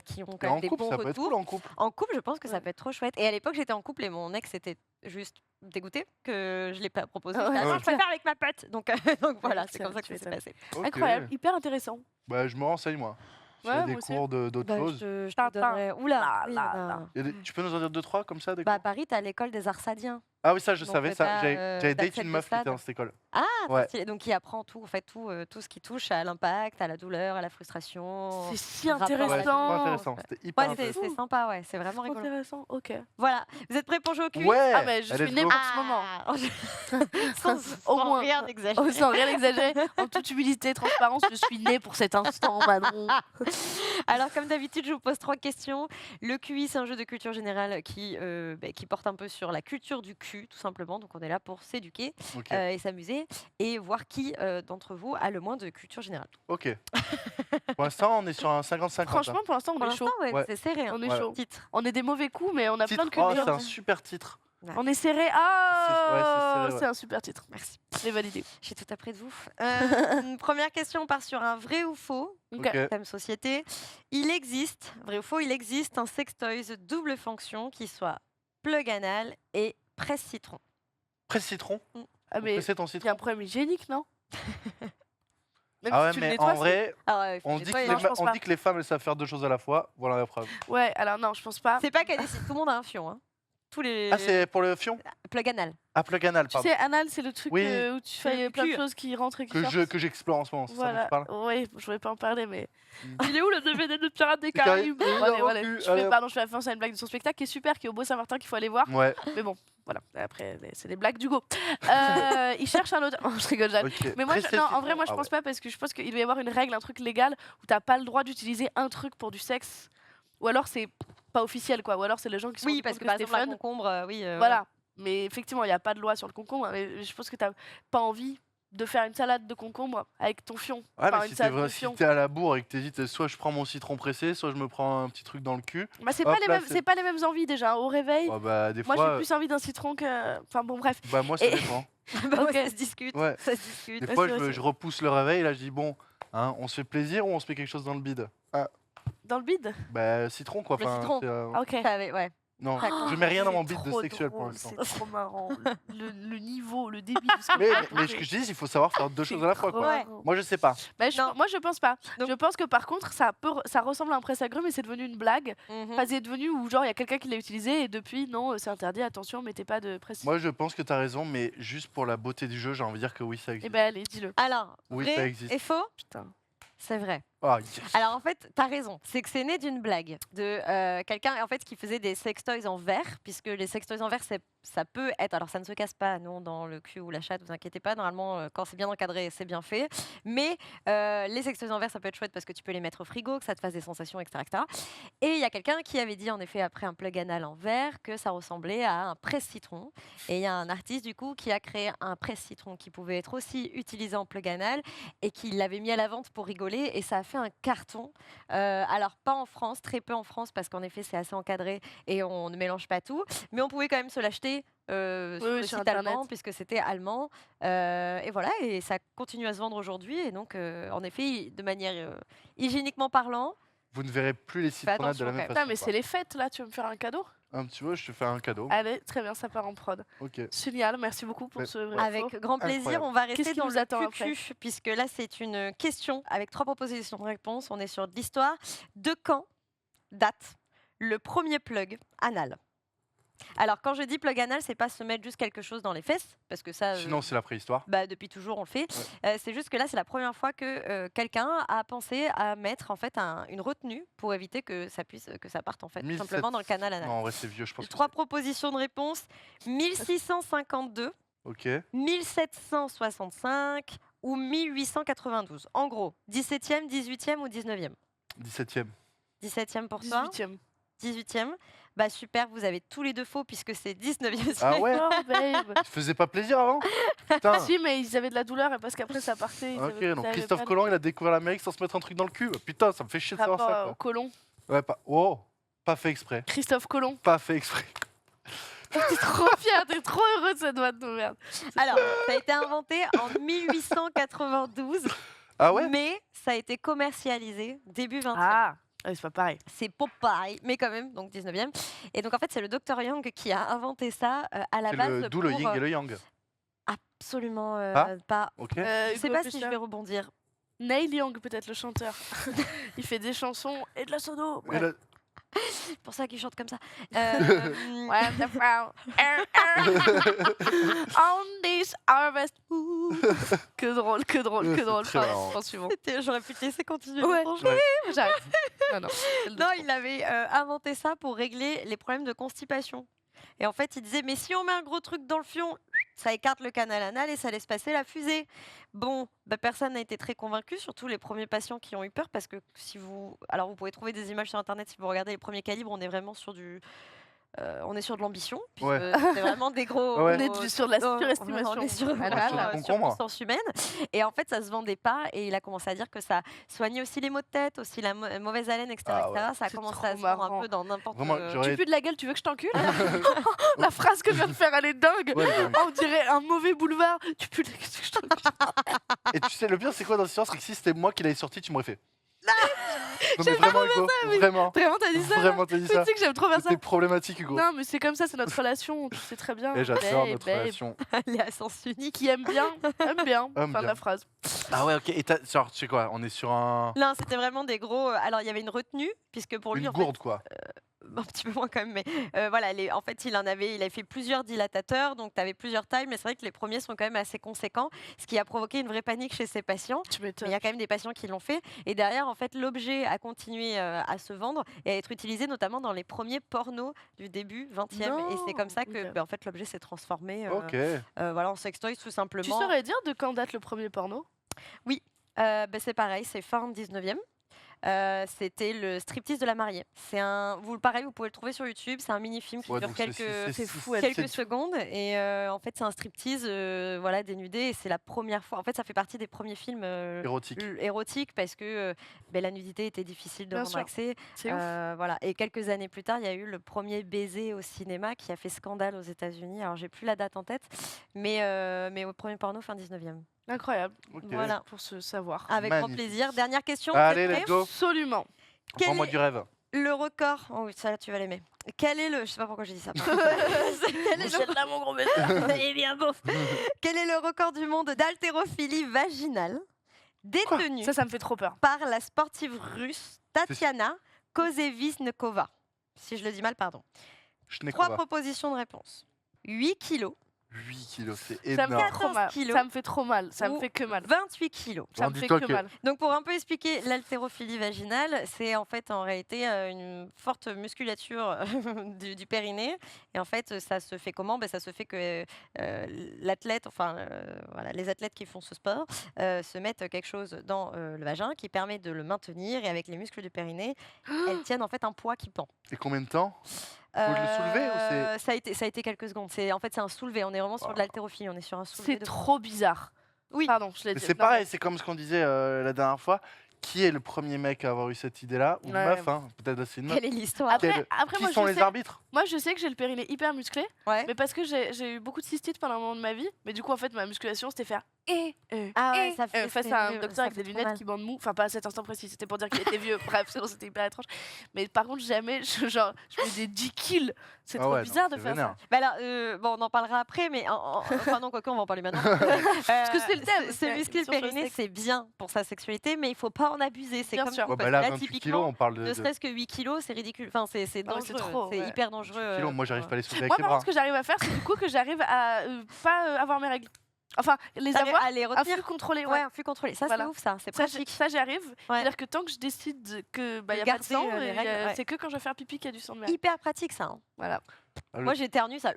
qui ont Et quand même en des couple, bons ça peut être retours. cool en couple. En couple, je pense que ça Ouais. peut être trop chouette. Et à l'époque, j'étais en couple et mon ex était juste dégoûté que je l'ai pas proposé. Ah ouais, J'étais, ouais. je préfère avec ma pote. Donc, donc voilà, c'est tu comme ça que m'étonnes. ça s'est passé. Ok. Incroyable, hyper intéressant. Bah, je me renseigne, moi. S'il y Ouais, a des moi aussi. cours d'autres Bah, choses. je te Tintin. donnerai. Oula, Là, oui, là, il y en a- là. Tu peux nous en dire 2-3 comme ça des Bah, à cours Paris, t'as l'école des arts sadiens. Ah oui, ça, je donc savais ça. t'as, J'avais date d'Axel une meuf qui Bessade. était dans cette école. Ah, Ouais. stylé. Donc qui apprend tout, en fait, tout ce qui touche à l'impact, à la douleur, à la frustration. C'est si rapport à la Ouais, c'est trop intéressant. intéressant. C'était Ouais, hyper c'est intéressant. c'est sympa, ouais, c'est vraiment Trop rigolo. intéressant, ok. Voilà, vous êtes prêts pour jouer au QI? Ouais, Ah, mais je allez, suis let's née go. pour ce moment. Sans Au moins. rien d'exagéré. Oh, sans rien exagérer, en toute humilité et transparence, je suis née pour cet instant, Manon. Alors, comme d'habitude, je vous pose 3 questions. Le QI, c'est un jeu de culture générale qui porte un peu sur la culture du cul, tout simplement. Donc, on est là pour s'éduquer Ok. et s'amuser et voir qui d'entre vous a le moins de culture générale. Ok. Pour l'instant, on est sur un 50-50. Franchement, pour l'instant, on Pour est l'instant, chaud. ouais, Ouais. c'est serré. Hein. On est Ouais. chaud. Titre. On est des mauvais coups, mais on a plein de Oh, culture. c'est un super titre. On est serré. C'est Ah, serré, ouais. c'est un super titre. Merci. C'est validé. J'ai tout appris de vous. Première question, on part sur un vrai ou faux. Ok. Ok. Thème société. Il existe, vrai ou faux, il existe un sextoys double fonction qui soit plug anal et presse citron. Presse citron. Ah, mais Pressez ton il y a citron. un problème hygiénique, non Même Ah si ouais, tu le mais nettoies, en vrai, Ah ouais, faut on le dit, que nettoyer, les, hein. je pense on pas. dit que les femmes, elles savent faire 2 choses à la fois. Voilà la preuve. Ouais, alors non, je pense pas. C'est pas qu'elle décide, tout le monde a un fion. Hein. Tous les Ah, c'est pour le fion plug anal. Ah, plug anal, Tu pardon. sais, anal, c'est le truc Oui. où tu fais Le plein de cul. choses qui rentrent et qui Que sortent. j'explore en ce moment, c'est ça dont Voilà. tu parles Oui, je voulais pas en parler, mais. Mm. Il est où le DVD de Pirates des Des Caraïbes Caraïbes Il est Allez, dans voilà. mon cul, Je allez, fais, hop. pardon, je fais référence à une blague de son spectacle qui est super, qui est au Beau-Saint-Martin, qu'il faut aller voir. Ouais. Mais bon, voilà. Après, c'est des blagues d'Hugo. Il cherche un autre. Oh, je rigole, Jeanne. Ok. Mais moi, Pressez non, le en citron. vrai, moi, je Ah pense ouais. pas parce que je pense qu'il doit y avoir une règle, un truc légal où t'as pas le droit d'utiliser un truc pour du sexe. Ou alors c'est pas officiel, quoi. Ou alors c'est les gens qui sont. Oui, rendus parce compte que par c'était exemple, la fun. concombre, oui. Voilà. Mais effectivement, il n'y a pas de loi sur le concombre. Mais je pense que t'as pas envie de faire une salade de concombre avec ton fion. Ouais, Enfin, mais une si salade de si fion. t'es à la bourre et que t'hésites, soit je prends mon citron pressé, soit je me prends un petit truc dans le cul. Bah, c'est Hop pas les là, mêmes, c'est pas les mêmes envies déjà. Au réveil, Ouais, bah, des moi fois, j'ai plus envie d'un citron que. Enfin bon, bref. bah, moi, ça Et- dépend. Bah ouais, Ok. ça se discute. Ouais. Ça se discute. Des Ouais, fois, c'est vrai, c'est je repousse le réveil, là, je dis, bon, hein, on se fait plaisir ou on se met quelque chose dans le bide? Dans le bide. Bah, citron, quoi. Le Enfin, citron. c'est, Ah, ok. Ouais. non, Oh, je mets rien dans C'est mon bide de trop sexuel pour drôle, l'instant. C'est trop marrant. Le niveau, le débit de ce que Mais, vous mais racontez. ce que je dis, il faut savoir faire 2 C'est choses à la fois, trop quoi. Ouais. marrant. Moi, je sais pas. Bah, Non. moi je pense pas. Donc- Je pense que par contre ça ressemble à un presse-agrumes mais c'est devenu une blague. Mhm. Enfin, c'est devenu où genre il y a quelqu'un qui l'a utilisé et depuis non c'est interdit, attention mettez pas de presse. Moi, je pense que t'as raison, mais juste pour la beauté du jeu, j'ai envie de dire que oui, ça Eh existe. ben allez, dis-le. Alors, Oui, vrai ça existe. et faux? Putain. C'est vrai. Ah, yes. Alors en fait, t'as raison. C'est que c'est né d'une blague de quelqu'un en fait qui faisait des sextoys en verre, puisque les sextoys en verre, ça peut être. Alors ça ne se casse pas, non, dans le cul ou la chatte, vous inquiétez pas. Normalement, quand c'est bien encadré, c'est bien fait. Mais les sextoys en verre, ça peut être chouette parce que tu peux les mettre au frigo, que ça te fasse des sensations, etc. etc. Et il y a quelqu'un qui avait dit en effet après un plug anal en verre que ça ressemblait à un presse-citron. Et il y a un artiste du coup qui a créé un presse-citron qui pouvait être aussi utilisé en plug anal et qui l'avait mis à la vente pour rigoler et ça a fait un carton. Alors pas en France, très peu en France parce qu'en effet c'est assez encadré et on ne mélange pas tout, mais on pouvait quand même se l'acheter sur le sur site Internet. allemand, puisque c'était allemand. Et voilà, et ça continue à se vendre aujourd'hui. Et donc, en effet, de manière hygiéniquement parlant, Vous ne verrez plus les citronnades de la attention, même quand même. façon. Non, mais quoi. c'est les fêtes là, tu veux me faire un cadeau? Un petit peu, je te fais un cadeau. Allez, très bien, ça part en prod. Ok. Génial, merci beaucoup pour Ouais. ce vrai avec faux. grand plaisir, Incroyable. on va Qu'est-ce rester qui dans nous le attend après cucu, puisque là, c'est une question avec 3 propositions de réponse. On est sur de l'histoire. De quand date le premier plug anal? Alors, quand je dis plug anal, c'est pas se mettre juste quelque chose dans les fesses, parce que ça, Sinon, c'est la préhistoire. depuis toujours on le fait. C'est juste que là, c'est la première fois que quelqu'un a pensé à mettre en fait une retenue pour éviter que ça parte en fait tout 1700. simplement dans le canal anal. Non, en vrai, c'est vieux, je pense. que 3 propositions de réponse 1652, Ok. 1765 ou 1892. En gros, 17e, 18e ou 19e? 17e. 17e pour toi, 18e. 18e. Bah super, vous avez tous les deux faux puisque c'est 19e. Ah ouais. Oh, babe. Ça te faisait pas plaisir avant Putain. Si, mais ils avaient de la douleur et parce qu'après ça partait. ils Ok, avaient- donc ça avait Christophe pas de Colomb, il a découvert l'Amérique sans se mettre un truc dans le cul. Putain, ça me fait chier de savoir rapport ça. au colon. Quoi. Ouais, pas. Oh, pas fait exprès. Christophe Colomb. Pas fait exprès. T'es trop fier, t'es trop heureux de cette boîte de merde. Alors, ça a été inventé en 1892, Ah ouais. mais ça a été commercialisé début 20e. Ah, c'est pas pareil. C'est pas pareil, mais quand même, donc 19e. Et donc en fait, c'est le Dr Young qui a inventé ça à la C'est base. d'où le pour, yin et le yang. Absolument Pas pas. Ok. Je sais pas si je vais rebondir. Neil Young, peut-être le chanteur. Il fait des chansons et de la sono. Et là- C'est pour ça qu'il chante comme ça. When the frown on this harvest. Ouh. Que drôle, que drôle, que drôle. Très Pardon, marrant. pense suivant. J'aurais pu te laisser continuer. Ouais. franchement. J'arrête. Non, non. c'est le Non, deux. il avait inventé ça pour régler les problèmes de constipation. Et en fait, il disait, mais si on met un gros truc dans le fion, ça écarte le canal anal et ça laisse passer la fusée. Bon, personne n'a été très convaincu, surtout les premiers patients qui ont eu peur, parce que si vous... Alors, vous pouvez trouver des images sur Internet, si vous regardez les premiers calibres, on est vraiment sur du... on est sur de l'ambition, puisque Ouais. c'est vraiment des gros... Ouais. On est sur de la surestimation. On est sur anale. Sur du sur concombre. puissance humaine. Et en fait, ça se vendait pas. Et il a commencé à dire que ça soignait aussi les maux de tête, aussi la mauvaise haleine, etc. Ah ouais. etc. Ça a C'est commencé trop à se vendre marrant. un peu dans n'importe Vraiment, quel... j'aurais- Tu pues de la gueule, tu veux que je t'encule? La phrase que je viens de faire, elle est dingue. Ouais, ouais. On dirait un mauvais boulevard. Tu pues de la gueule, tu veux que je t'encule? Et tu sais, le pire, c'est quoi dans l'histoire? C'est que si c'était moi qui l'avais sorti, tu m'aurais fait. Non, mais vraiment, Hugo. Vraiment. Vraiment, t'as dit ça? Vraiment, t'as dit Tu ça. sais que j'aime trop faire ça. C'était problématique, Hugo. Non, mais c'est comme ça, c'est notre relation. Tu sais très bien. Et j'adore Babe, notre babe. relation. Elle est à sens unique. Qui aime bien, aime bien. Aime Fin de bien. la phrase. Ah ouais, ok. Et genre, tu sais quoi? On est sur un. Non, c'était vraiment des gros... Alors, il y avait une retenue, puisque pour lui, Une en fait, gourde, quoi. un petit peu moins quand même, mais voilà, en fait, il avait fait plusieurs dilatateurs, donc tu avais plusieurs tailles, mais c'est vrai que les premiers sont quand même assez conséquents, ce qui a provoqué une vraie panique chez ces patients. Tu Mais m'étonnes. il y a quand même des patients qui l'ont fait. Et derrière, en fait, l'objet a continué à se vendre et à être utilisé notamment dans les premiers pornos du début 20e. Et c'est comme ça que Non. en fait, l'objet s'est transformé Ok. voilà, en sextoy tout Tu simplement. saurais dire de quand date le premier porno? C'est pareil, c'est fin 19e. C'était le striptease de la mariée. Pareil, vous pouvez le trouver sur YouTube. C'est un mini-film qui Ouais, dure donc c'est fou, elle. quelques secondes et en fait c'est un striptease voilà dénudé et c'est la première fois en fait ça fait partie des premiers films Érotique. érotiques parce que la nudité était difficile de Bien rendre sûr. accès C'est ouf. voilà et quelques années plus tard il y a eu le premier baiser au cinéma qui a fait scandale aux États-Unis. Alors j'ai plus la date en tête mais au premier porno fin 19e. Incroyable. Ok. Voilà. Pour se savoir. Avec grand Magnifique. plaisir. Dernière question. Allez, vous êtes let's prêts go. Absolument. Quel Prends-moi est du rêve. le record oh oui ça là tu vas l'aimer. Quel est le je sais pas pourquoi j'ai dit ça. Quel est le- là, mon gros bébé. Eh bien bon. Quel est le record du monde d'haltérophilie vaginale détenu Ça me fait trop peur. par la sportive russe Tatiana Kozevisnikova? Si je le dis mal, pardon. 3 Schneekova. propositions de réponse. 8 kilos, 8 kilos, c'est Ça me fait énorme. trop 14 mal. kilos. Ça me fait trop mal. Ça me Ou fait que mal. 28 kilos. Ça Bon, me fait dis-toi que que- mal. Donc pour un peu expliquer l'haltérophilie vaginale, c'est en fait en réalité une forte musculature du périnée. Et en fait, ça se fait comment? Ça se fait que l'athlète, voilà, les athlètes qui font ce sport se mettent quelque chose dans le vagin qui permet de le maintenir. Et avec les muscles du périnée, elles tiennent en fait un poids qui pend. Et combien de temps? Faut le soulever ou c'est- Ça a été quelques secondes. En fait, c'est un soulevé. On est vraiment sur de l'haltérophilie. On est sur un soulevé C'est de trop bizarre. Oui. Pardon, je l'ai Mais dit. c'est Non, pareil, c'est comme ce qu'on disait la dernière fois. qui est le premier mec à avoir eu cette idée-là, ou Ouais. meuf, hein, peut-être c'est une meuf. Quelle est l'histoire Après, Qui moi, sont je les sais, arbitres? moi, je sais que j'ai le périnée hyper musclé, Ouais. mais parce que j'ai eu beaucoup de cystites pendant un moment de ma vie. Mais du coup, en fait, ma musculation, c'était faire Ah ouais, ça fait face c'est à un horrible, docteur ça avec fait des trop lunettes mal. qui bandent mou. Enfin, pas à cet instant précis, c'était pour dire qu'il était vieux. Bref, sinon c'était hyper étrange. Mais par contre, jamais, je mets des 10 kills. C'est Ah trop ouais, non, bizarre de c'est faire vénère. Bah alors, bon, on en parlera après, mais enfin non, quoique, on va en parler maintenant. Parce que c'est le thème. Se c'est muscler le sur le périnée, sexe. c'est bien pour sa sexualité, mais il faut pas en abuser. C'est Bien comme sûr. tout, Ouais, parce bah que là, là, 28 kilos, typiquement, on parle ne de serait-ce que 8 kilos, c'est ridicule. Enfin, c'est Ah ouais, dangereux. c'est trop, ouais. hyper dangereux. kilos. Moi, j'arrive pas à les soulever avec Moi, les par bras. contre, ce que j'arrive à faire, c'est du coup que j'arrive à pas avoir mes règles. Enfin, les avoir à les à retenir. flux contrôlé. Ouais, un flux contrôlé. Ça, Voilà. c'est ouf, ça. C'est Ça, pratique. ça, j'y arrive. Ouais. C'est-à-dire que tant que je décide que De y a pas de garder, sang, les règles, ouais. c'est que quand je vais faire pipi qu'il y a du sang de merde. Hyper pratique, ça. Hein. Voilà. Moi, j'éternue, ça.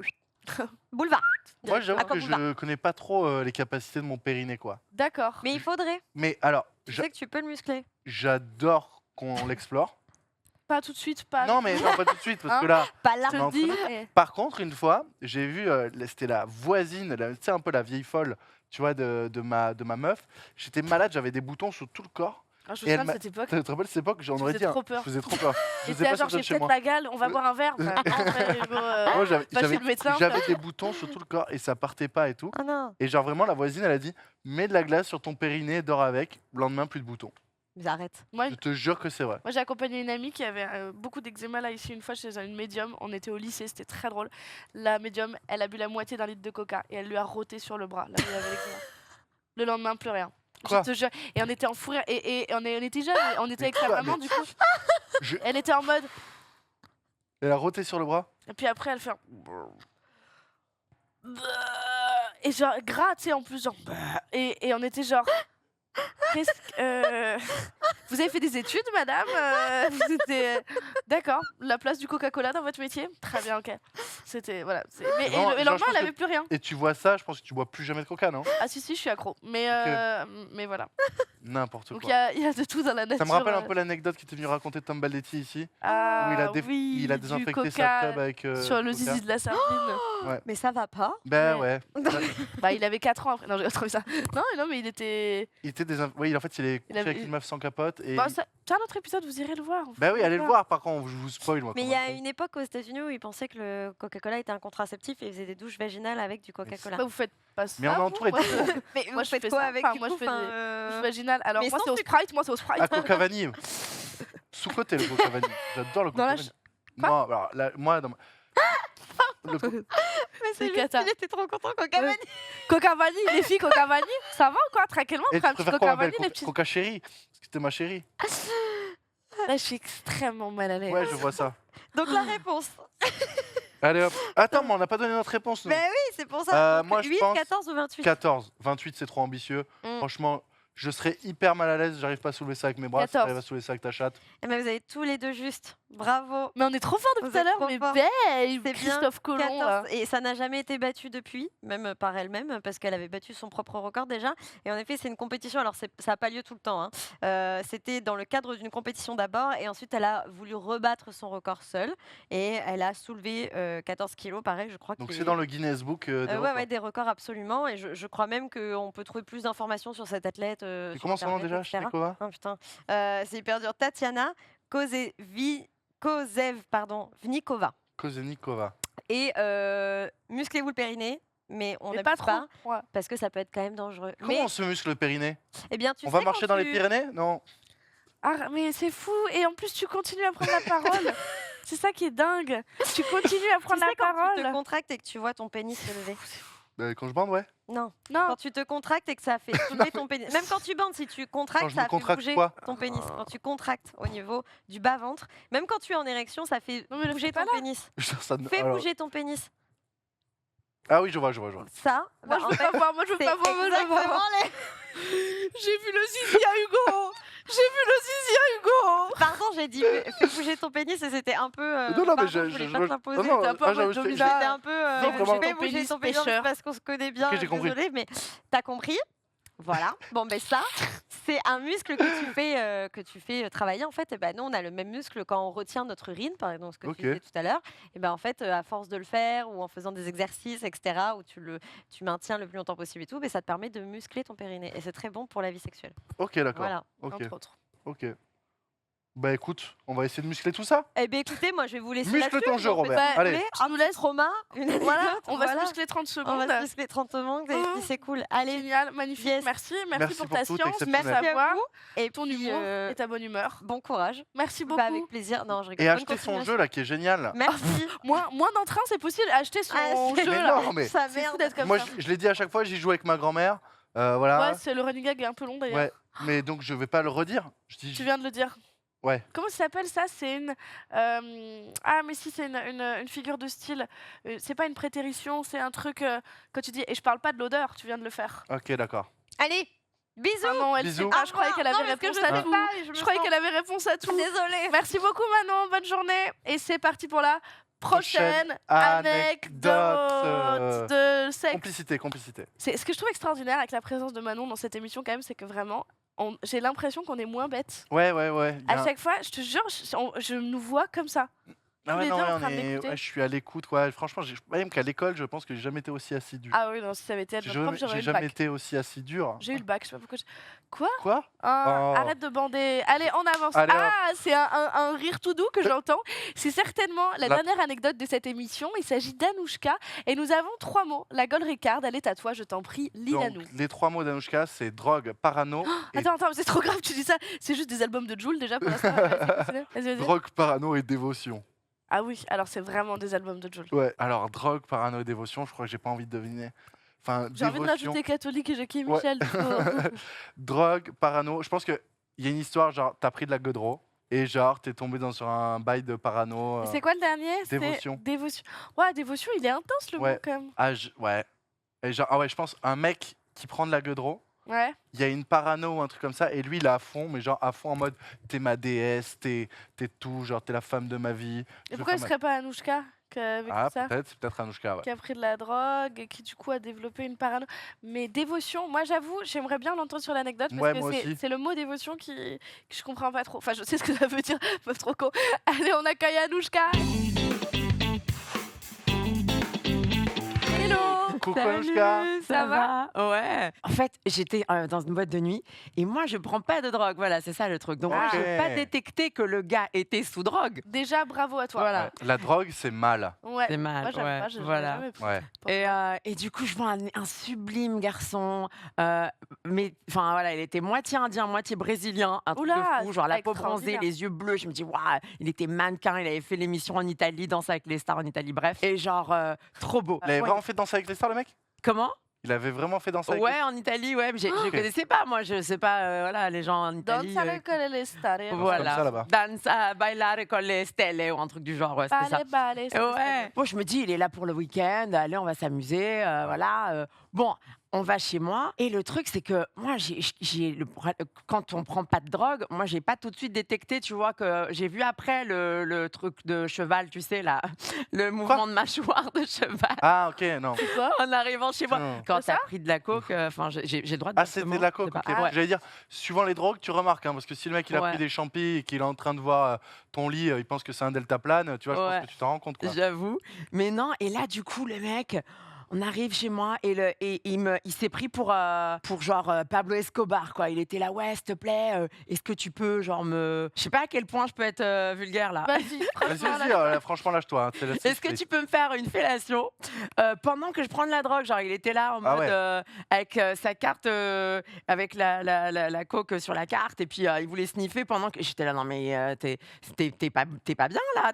Boulevard. Moi, j'avoue Aqua que Boulevard. je connais pas trop les capacités de mon périnée, quoi. D'accord. Mais il faudrait. Mais alors, Tu sais que tu peux le muscler. j'adore qu'on l'explore. Pas tout de suite, pas. Non, mais non, pas tout de suite, parce Hein que là. Pas là. Je Non, te le dis. Par contre, une fois, j'ai vu, c'était la voisine, tu sais, un peu la vieille folle, tu vois, de ma meuf. J'étais malade, j'avais des boutons sur tout le corps. Ah, je Et me elle souviens de cette époque. Tu te rappelles cette époque, j'en Tu aurais faisais dit. trop peur. Je faisais trop peur. Je J'étais faisais là, pas genre, sortir j'ai de chez peut-être moi. la gale, on va boire un verre. Enfin, après, Hugo, Moi, va chez le médecin. j'avais des boutons sur tout le corps et ça partait pas et tout. Ah non. Et genre vraiment, la voisine, elle a dit, mets de la glace sur ton périnée, dors avec. Le lendemain, plus de boutons. Mais arrête. Moi, Je te jure que c'est vrai. j'ai accompagné une amie qui avait beaucoup d'eczéma là ici une fois chez une médium. On était au lycée, c'était très drôle. La médium, elle a bu la moitié d'un litre de coca et elle lui a roté sur le bras. Là, où il y avait l'eczéma. Le lendemain, plus rien. Quoi? Je te jure. Et on était en fou rire. Et on était jeunes, on était avec sa Quoi, maman mais- du coup. Je- Elle était en mode. Elle a roté sur le bras. Et puis après, elle fait. Et genre, gras, tu sais, en plus, genre. Et on était genre. Qu'est-ce que. Vous avez fait des études, madame Vous étiez. D'accord. La place du Coca-Cola dans votre métier? Très bien, ok. C'était. Voilà. Mais, Non, et le genre, je lendemain, pense elle que- avait plus rien. Et tu vois ça, je pense que tu bois plus jamais de coca, non? Ah, si, je suis accro. Mais voilà. N'importe Donc, quoi. il y a de tout dans la nature. Ça me rappelle un peu l'anecdote qui était venu raconter Tom Baldetti ici, Ah, où oui, il a du désinfecté sa coca tub avec. sur le coca. zizi de la sardine. Mais ça va pas. Ben Ouais. ouais. Bah, il avait 4 ans après. Non, j'ai trouvé ça. Non, mais il était. Il était oui, en fait, il est couché avait- avec une meuf sans capote. Et Bon, c'est un autre épisode, vous irez le voir. bah oui, allez le voir, par contre, je vous spoil, moi. Mais il comme y un a con. une époque aux États-Unis où ils pensaient que le Coca-Cola était un contraceptif et ils faisaient des douches vaginales avec du Coca-Cola. Bah, vous faites pas ça. Mais on est vous entouré de Moi, fous. Mais Moi, vous je faites fais quoi ça. avec Enfin, du moi, coup, je fais enfin, douche vaginale. Alors, mais moi, sans c'est au sucre. Sprite. Moi, c'est au Sprite. À Coca Vanille. Sous-côté, le Coca Vanille. J'adore le Dans Coca la Vanille. Moi, alors, moi, dans ma- le co- Mais C'est juste cata. qu'il était trop content Coca Ouais. Vanille. Coca Vanille, les filles, Coca Vanille, ça va ou quoi? Tranquillement, on Et prend un tu petit préfères quoi, Coca ma belle? Vanille, les petits. Coca chérie? Parce que c'était ma chérie. Là, je suis extrêmement mal à l'aise. Ouais, je vois ça. Donc la réponse. Allez hop. Attends, mais on n'a pas donné notre réponse, nous. Mais oui, c'est pour ça. Donc, moi, je 8, pense 14 ou 28 14. 28, c'est trop ambitieux. Mm. Franchement, je serais hyper mal à l'aise. J'arrive pas à soulever ça avec mes bras. 14. J'arrive à soulever ça avec ta chatte. Eh ben, vous avez tous les deux juste. Bravo. Mais on est trop forts depuis Vous tout à êtes l'heure, trop mais forts. belle, C'est bien, Christophe Colomb. 14. là. Et ça n'a jamais été battu depuis, même par elle-même, parce qu'elle avait battu son propre record déjà. Et en effet, c'est une compétition. Alors, ça n'a pas lieu tout le temps. Hein. C'était dans le cadre d'une compétition d'abord. Et ensuite, elle a voulu rebattre son record seule. Et elle a soulevé 14 kilos, pareil, je crois. Donc, qu'il c'est est- dans le Guinness Book. Des ouais, records. ouais, des records absolument. Et je crois même qu'on peut trouver plus d'informations sur cette athlète. Et sur comment son nom Internet, déjà, etc. Shnikova? Oh, putain. C'est hyper dur. Tatiana Vnikova. Kozenikova. Et musclez-vous le périnée, mais on Mais n'abuse pas pas, trop. Ouais. parce que ça peut être quand même dangereux. Comment Mais on se muscle le périnée? eh bien, tu On sais, va marcher quand dans les tu- Pyrénées? Non. Ah, mais c'est fou. Et en plus, tu continues à prendre la parole. C'est ça qui est dingue. Tu continues à Tu prendre sais, la quand tu te parole. contractes et que tu vois ton pénis se lever. Quand je bande, ouais. Non, Non, quand tu te contractes et que ça fait soulever ton pénis. Même quand tu bandes, si tu Quand contractes, je ça me fait contracte bouger quoi? ton pénis. Quand tu contractes au niveau du bas-ventre, même quand tu es en érection, ça fait Non, mais le bouger fais pas ton là. pénis. Ça ne- Fais alors- bouger ton pénis. Ah oui, je vois. Ça, moi, bah, je en veux fait, pas voir. Moi, je veux c'est pas voir. Moi, je veux pas exactement voir. les- J'ai vu le zizi à Hugo. J'ai vu le zizi à Hugo. Pardon, j'ai dit fais bouger ton pénis et c'était un peu. Non, non, mais pardon, je- voulais je- pas je- te l'imposer. non, non, T'es un peu ah, en j'avoue, mode je fais- dominant. C'était un peu. Non, vraiment. Fais Ton bouger pénis ton pénis pêcheur. parce qu'on se connaît bien. Ok, j'ai compris. Désolée, mais t'as compris. Voilà. Bon, ben ça, c'est un muscle que tu fais travailler. En fait, et ben nous, on a le même muscle quand on retient notre urine, par exemple, ce que Ok. tu disais tout à l'heure. Et ben en fait, à force de le faire ou en faisant des exercices, etc., où tu maintiens le plus longtemps possible et tout, ben, ça te permet de muscler ton périnée. Et c'est très bon pour la vie sexuelle. Ok, d'accord. Voilà. Ok. Entre autres. Ok. Bah écoute, on va essayer de muscler tout ça. Eh bien, écoutez, moi, je vais vous laisser Muscle là-dessus. ton jeu, Vous en faites Robert. pas. Allez. Vous voulez Je nous laisse. Romain, une anecdote, Voilà, on va se voilà. muscler 30 On secondes. va se muscler 30 secondes et puis c'est cool. Allez, Génial, magnifique, Yes. merci Merci pour pour ta tout, science, exceptionnel. merci à merci à vous, vous. Et ton puis, humour et ta bonne humeur. bon courage. Merci beaucoup. Bah, avec plaisir. Non, je rigole. Et Bonne acheter son continuation. jeu là qui est génial. Merci. Moins d'entrain, c'est possible. Acheter son Ah, c'est- jeu Mais là. non, mais Ça C'est fou merde. d'être comme moi ça. je l'ai dit à chaque fois, j'y joue avec ma grand-mère. Voilà. Ouais, c'est le running gag est un peu long d'ailleurs. Ouais. Mais donc je vais pas le redire. Je dis. Tu viens de le dire. Ouais. Comment ça s'appelle ça? C'est une. Ah, mais si, c'est une figure de style. C'est pas une prétérition, c'est un truc. Quand tu dis. Et je parle pas de l'odeur, tu viens de le faire. Ok, d'accord. Allez, bisous. Ah non, elle Bisous. sait pas, je croyais qu'elle Non, avait parce que réponse je à sais tout. pas, je me Je croyais sens- qu'elle avait réponse à tout. Désolée. Merci beaucoup, Manon. Bonne journée. Et c'est parti pour la prochaine anecdote. anecdote de sexe. Complicité. C'est ce que je trouve extraordinaire avec la présence de Manon dans cette émission, quand même, c'est que vraiment, j'ai l'impression qu'on est moins bêtes. Ouais. Il y a À un- chaque fois, je te jure, je nous vois comme ça. Ah ouais, les non, deux ouais, en train de ouais, l'écouter. je suis à l'écoute. Ouais. Franchement, même qu'à l'école, je pense que j'ai jamais été aussi assidu. Ah oui, non, si ça avait été J'ai notre prof, jamais, j'aurais j'ai eu le jamais bac. été aussi assis dur. J'ai eu le bac, je sais pas pourquoi. Quoi Quoi? Ah, Oh. arrête de bander. Allez, on avance. Allez, Ah, c'est un rire tout doux que j'entends. C'est certainement la La- dernière anecdote de cette émission. Il s'agit d'Anouchka. Et nous avons 3 mots. La Gold Ricard, elle est à toi, je t'en prie, lis-la Donc, nous. les 3 mots d'Anouchka, c'est drogue, parano et Attends, c'est trop grave, tu dis ça. C'est juste des albums de Jul déjà pour l'instant. Vas-y. drogue, parano et dévotion. Ah oui, alors c'est vraiment des albums de Jul. Ouais. Alors drogue, parano et dévotion, je crois que j'ai pas envie de deviner. Enfin, J'ai envie de dévotion, rajouter catholique et Jackie et Ouais. Michel. du coup. drogue, parano. Je pense que il y a une histoire genre t'as pris de la godro et genre t'es tombé sur un bail de parano. Et c'est quoi le dernier? C'est Dévotion. Dévotion. Ouais, dévotion, il est intense le Ouais. mot quand même. Ouais. Et genre je pense un mec qui prend de la godro. Ouais. Il y a une parano ou un truc comme ça, et lui il est à fond, mais genre à fond en mode t'es ma déesse, t'es tout, genre t'es la femme de ma vie. Et pourquoi il serait pas Anouchka qui a vécu Ah, ça? c'est peut-être Anouchka, ouais. Qui a pris de la drogue et qui du coup a développé une parano. Mais dévotion, moi j'avoue, j'aimerais bien l'entendre sur l'anecdote parce Ouais, que moi aussi. c'est le mot dévotion que je comprends pas trop. Enfin, je sais ce que ça veut dire, meuf trop con. Allez, on accueille Anouchka. Hello. Coucou Salut, Anouchka. Ça va? Ouais. En fait, j'étais dans une boîte de nuit et moi, je prends pas de drogue. Voilà, c'est ça le truc. Donc, moi, Ok. j'ai pas détecté que le gars était sous drogue. Déjà, bravo à toi. Voilà. Ouais, la drogue c'est mal. Ouais. C'est mal. Moi, j'aime ouais, pas, j'ai voilà. jamais pris. Ouais. Et du coup, je vois un sublime garçon, mais enfin voilà, il était moitié indien, moitié brésilien, un truc Oula, de fou, genre la peau extraordinaire. bronzée, les yeux bleus. Je me dis, waouh, il était mannequin, il avait fait l'émission en Italie, Danse avec les stars en Italie, bref. Et genre, trop beau. Il avait Ouais. vraiment fait danser avec les stars le mec? Comment? Il avait vraiment fait danser avec les Ouais, en Italie, ouais, mais je Ok. connaissais pas, moi, je sais pas, voilà, les gens en Italie. Danzare con le stare. comme Voilà, ça, là-bas. danza, bailare con le stelle ou un truc du genre, ouais, c'était ça. Ballet, c'est Ouais. Bon, je me dis, il est là pour le week-end, allez, on va s'amuser, voilà. Bon, on va chez moi. Et le truc, c'est que moi, quand on prend pas de drogue, moi, j'ai pas tout de suite détecté, tu vois, que j'ai vu après le truc de cheval, tu sais, là, le mouvement de mâchoire de cheval. Ah ok, non. C'est quoi? En arrivant chez moi, Non. quand Ça t'as pris de la coke, enfin, j'ai le droit de Ah dire ce c'était mot, de la c'est coke, pas- ok. Ah, ouais. J'allais dire, suivant les drogues, tu remarques, hein, parce que si le mec il a Ouais. pris des champis et qu'il est en train de voir ton lit, il pense que c'est un deltaplane, tu vois, je Ouais. pense que tu t'en rends compte quoi. J'avoue. Mais non, et là, du coup, le mec, on arrive chez moi et il s'est pris pour genre Pablo Escobar, quoi. Il était là, ouais, s'il te plaît, est-ce que tu peux, genre, me. Je sais pas à quel point je peux être vulgaire là. Vas-y, Vas-y, franchement, vas-y, là, franchement lâche-toi. Hein, c'est la Est-ce que Sicile. tu peux me faire une fellation pendant que je prends de la drogue? Genre, il était là en Ah mode ouais. avec sa carte, avec la coke sur la carte, et puis il voulait sniffer pendant que j'étais là. Non, mais t'es pas bien là.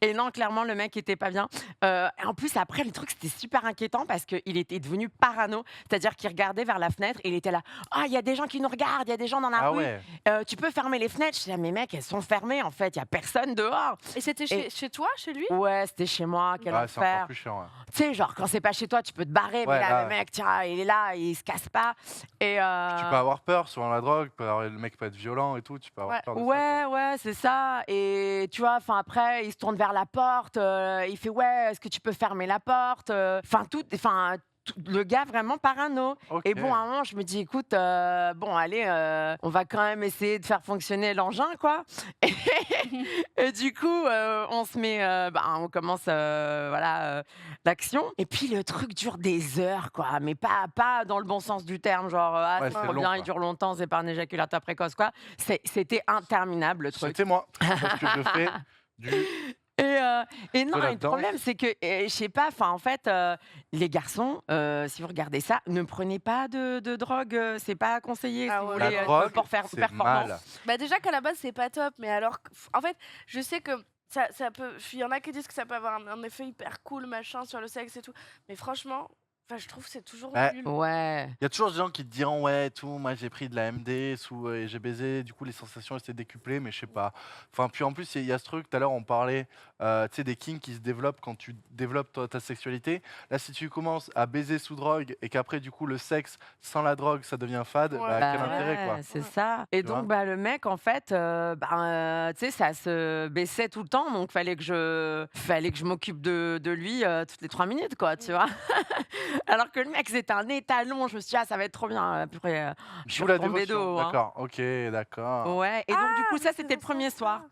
Et non, clairement, le mec était pas bien. Et en plus, après, le truc, c'était super inquiétant parce qu'il était devenu parano. C'est-à-dire qu'il regardait vers la fenêtre et il était là. Ah, il y a des gens qui nous regardent, il y a des gens dans la Ah rue. ouais. Tu peux fermer les fenêtres? Je dis, ah, mais mec, elles sont fermées en fait, il y a personne dehors. Et c'était chez toi, chez lui? Ouais, c'était chez moi, quel Ah, c'est encore enfer. plus chiant. Ouais. Tu sais, genre, quand c'est pas chez toi, tu peux te barrer, Ouais, mais là, là, le mec, tiens, il est là, il se casse pas. Et Tu peux avoir peur, souvent la drogue, le mec peut être violent et tout, tu peux avoir Ouais. peur de ça, ouais, ouais, c'est ça. Et tu vois, enfin après, il se tourne vers la porte, il fait ouais, est-ce que tu peux fermer la porte? Enfin le gars vraiment parano. Ok. Et bon, à un moment, je me dis, écoute, bon, allez, on va quand même essayer de faire fonctionner l'engin, quoi. Et du coup, on se met, on commence, voilà, l'action. Et puis, le truc dure des heures, quoi. Mais pas dans le bon sens du terme, genre, Ouais, c'est c'est trop long, bien, quoi. il dure longtemps, c'est pas un éjaculateur précoce, quoi. C'était interminable, le truc. C'était moi. Parce que je fais du. Et non, la le problème, c'est que, je sais pas, enfin, en fait, les garçons, si vous regardez ça, ne prenez pas de drogue, c'est pas conseillé Ah si vous ouais. voulez La être drogue, c'est performant. mal. Bah déjà qu'à la base c'est pas top, mais alors en fait je sais que ça peut, il y en a qui disent que ça peut avoir un effet hyper cool machin sur le sexe et tout, mais franchement, enfin je trouve que c'est toujours Bah, nul. Ouais. Il y a toujours des gens qui te diront ouais tout, moi j'ai pris de la MD et j'ai baisé, du coup les sensations étaient décuplées, mais je sais pas. Enfin puis en plus il y a ce truc, tout à l'heure on parlait, tu sais des kinks qui se développent quand tu développes ta sexualité. Là si tu commences à baiser sous drogue et qu'après du coup le sexe sans la drogue ça devient fade, Ouais. bah, quel Bah intérêt quoi. ouais, c'est Ouais. ça. Et Tu vois? donc, le mec, en fait, tu sais, ça se baissait tout le temps, donc fallait que je m'occupe de lui toutes les 3 minutes, quoi, tu vois. Alors que le mec, c'était un étalon. Je me suis dit, ah, ça va être trop bien. Après, je suis D'où la retombée dévotion. d'eau. Hein. D'accord, ok, d'accord. Ouais, et donc, du coup, Ah, ça, mais c'était le c'est premier ça. soir.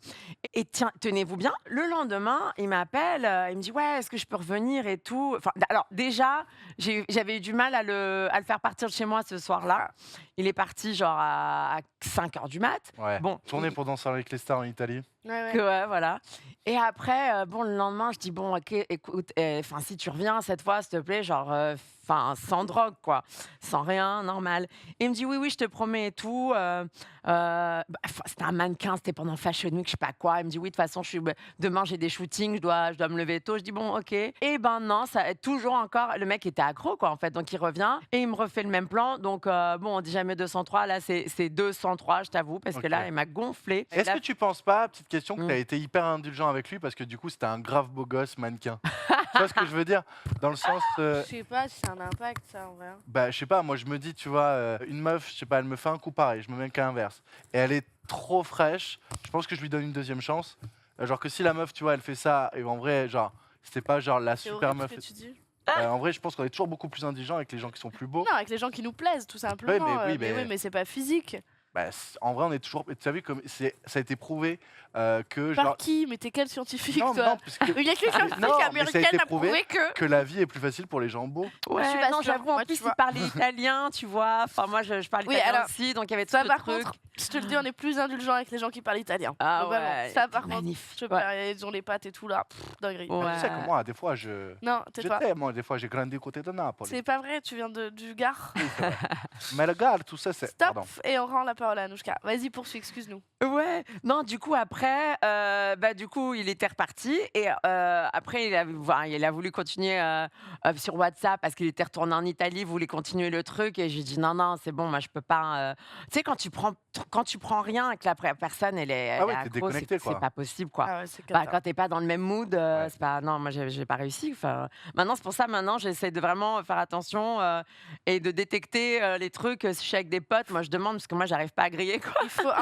Et tiens, tenez-vous bien, le lendemain, il m'appelle, il me dit, ouais, est-ce que je peux revenir et tout. Enfin, alors, déjà, j'avais eu du mal à le faire partir de chez moi ce soir-là. Il est parti, genre, à 5 h du mat. Ouais. Bon, Tourner pour danser avec les stars en Italie. Ouais, que, ouais. ouais, voilà. Et après, bon, le lendemain, je dis, bon, ok, écoute, enfin, si tu reviens cette fois, s'il te plaît, genre, enfin, sans drogue, quoi, sans rien, normal. Et il me dit, oui, oui, je te promets et tout. C'était un mannequin, c'était pendant Fashion Week, je sais pas quoi. Il me dit, oui, de toute façon, demain, j'ai des shootings, je dois me lever tôt. Je dis, bon, ok. Et ben non, ça toujours encore, le mec était accro, quoi, en fait. Donc, il revient et il me refait le même plan. Donc, bon, on dit jamais 203, là, c'est 203, je t'avoue, parce que Ok. là, il m'a gonflé. Est-ce Là, que tu penses pas, petite question, que tu as Mm. été hyper indulgent avec lui parce que du coup c'était un grave beau gosse mannequin. Tu vois ce que je veux dire? Dans le sens, Je sais pas si c'est un impact ça en vrai. bah je sais pas, moi je me dis, tu vois, une meuf, je sais pas, elle me fait un coup pareil, je me mets le cas inverse, et elle est trop fraîche, je pense que je lui donne une deuxième chance. Genre que si la meuf, tu vois, elle fait ça, et en vrai, genre, c'était pas genre la C'est super horrible meuf. ce que tu dis. En vrai, je pense qu'on est toujours beaucoup plus indulgent avec les gens qui sont plus beaux. Non, avec les gens qui nous plaisent tout simplement. oui, Mais mais- oui, mais c'est pas physique. Bah, en vrai, on est toujours. Tu as vu comme ça a été prouvé que Par genre. qui? Mais t'es quel scientifique Non, toi? non, puisque Il y a qu'une scientifique Non, mais ça a américaine été a prouvé que. la vie est plus facile pour les gens beaux. Ouais, je suis pas non, sûre. j'avoue, en Moi, tu plus, vois. il parlait italien, tu vois. Enfin, moi, je parle Oui, italien alors, aussi, donc il y avait tout Ça ce par truc. contre, je te le dis, on est plus indulgent avec les gens qui parlent italien. Ah Globalement. ouais, Ça par contre, magnifique. je Ouais. ils ont les pattes et tout là. Dinguerie. Ouais. Tu sais que moi, des fois, je. Non, tais-toi. Moi, des fois, j'ai grandi côté de Naples. C'est pas vrai, tu viens du Gard. Oui, c'est vrai. Mais le gars, tout ça, c'est. Stop Pardon. et on rend la parole à Anouchka. Vas-y, poursuis, excuse-nous. Ouais, non, du coup, après, du coup, il était reparti. Et après, il a voulu continuer sur WhatsApp parce qu'il était retourné en Italie, il voulait continuer le truc. Et j'ai dit, non, non, c'est bon, moi, je peux pas. Tu sais, quand tu prends rien et que la personne, elle est Ah ouais, t'es accro, déconnecté, quoi. c'est pas possible, quoi. Ah ouais, c'est Bah, comme ça. quand t'es pas dans le même mood, Ouais. c'est pas. Non, moi, j'ai pas réussi. Enfin, maintenant, c'est pour ça, maintenant, j'essaie de vraiment faire attention et de détecter les trucs. Si je suis avec des potes, moi, je demande parce que moi, j'arrive pas à griller, quoi.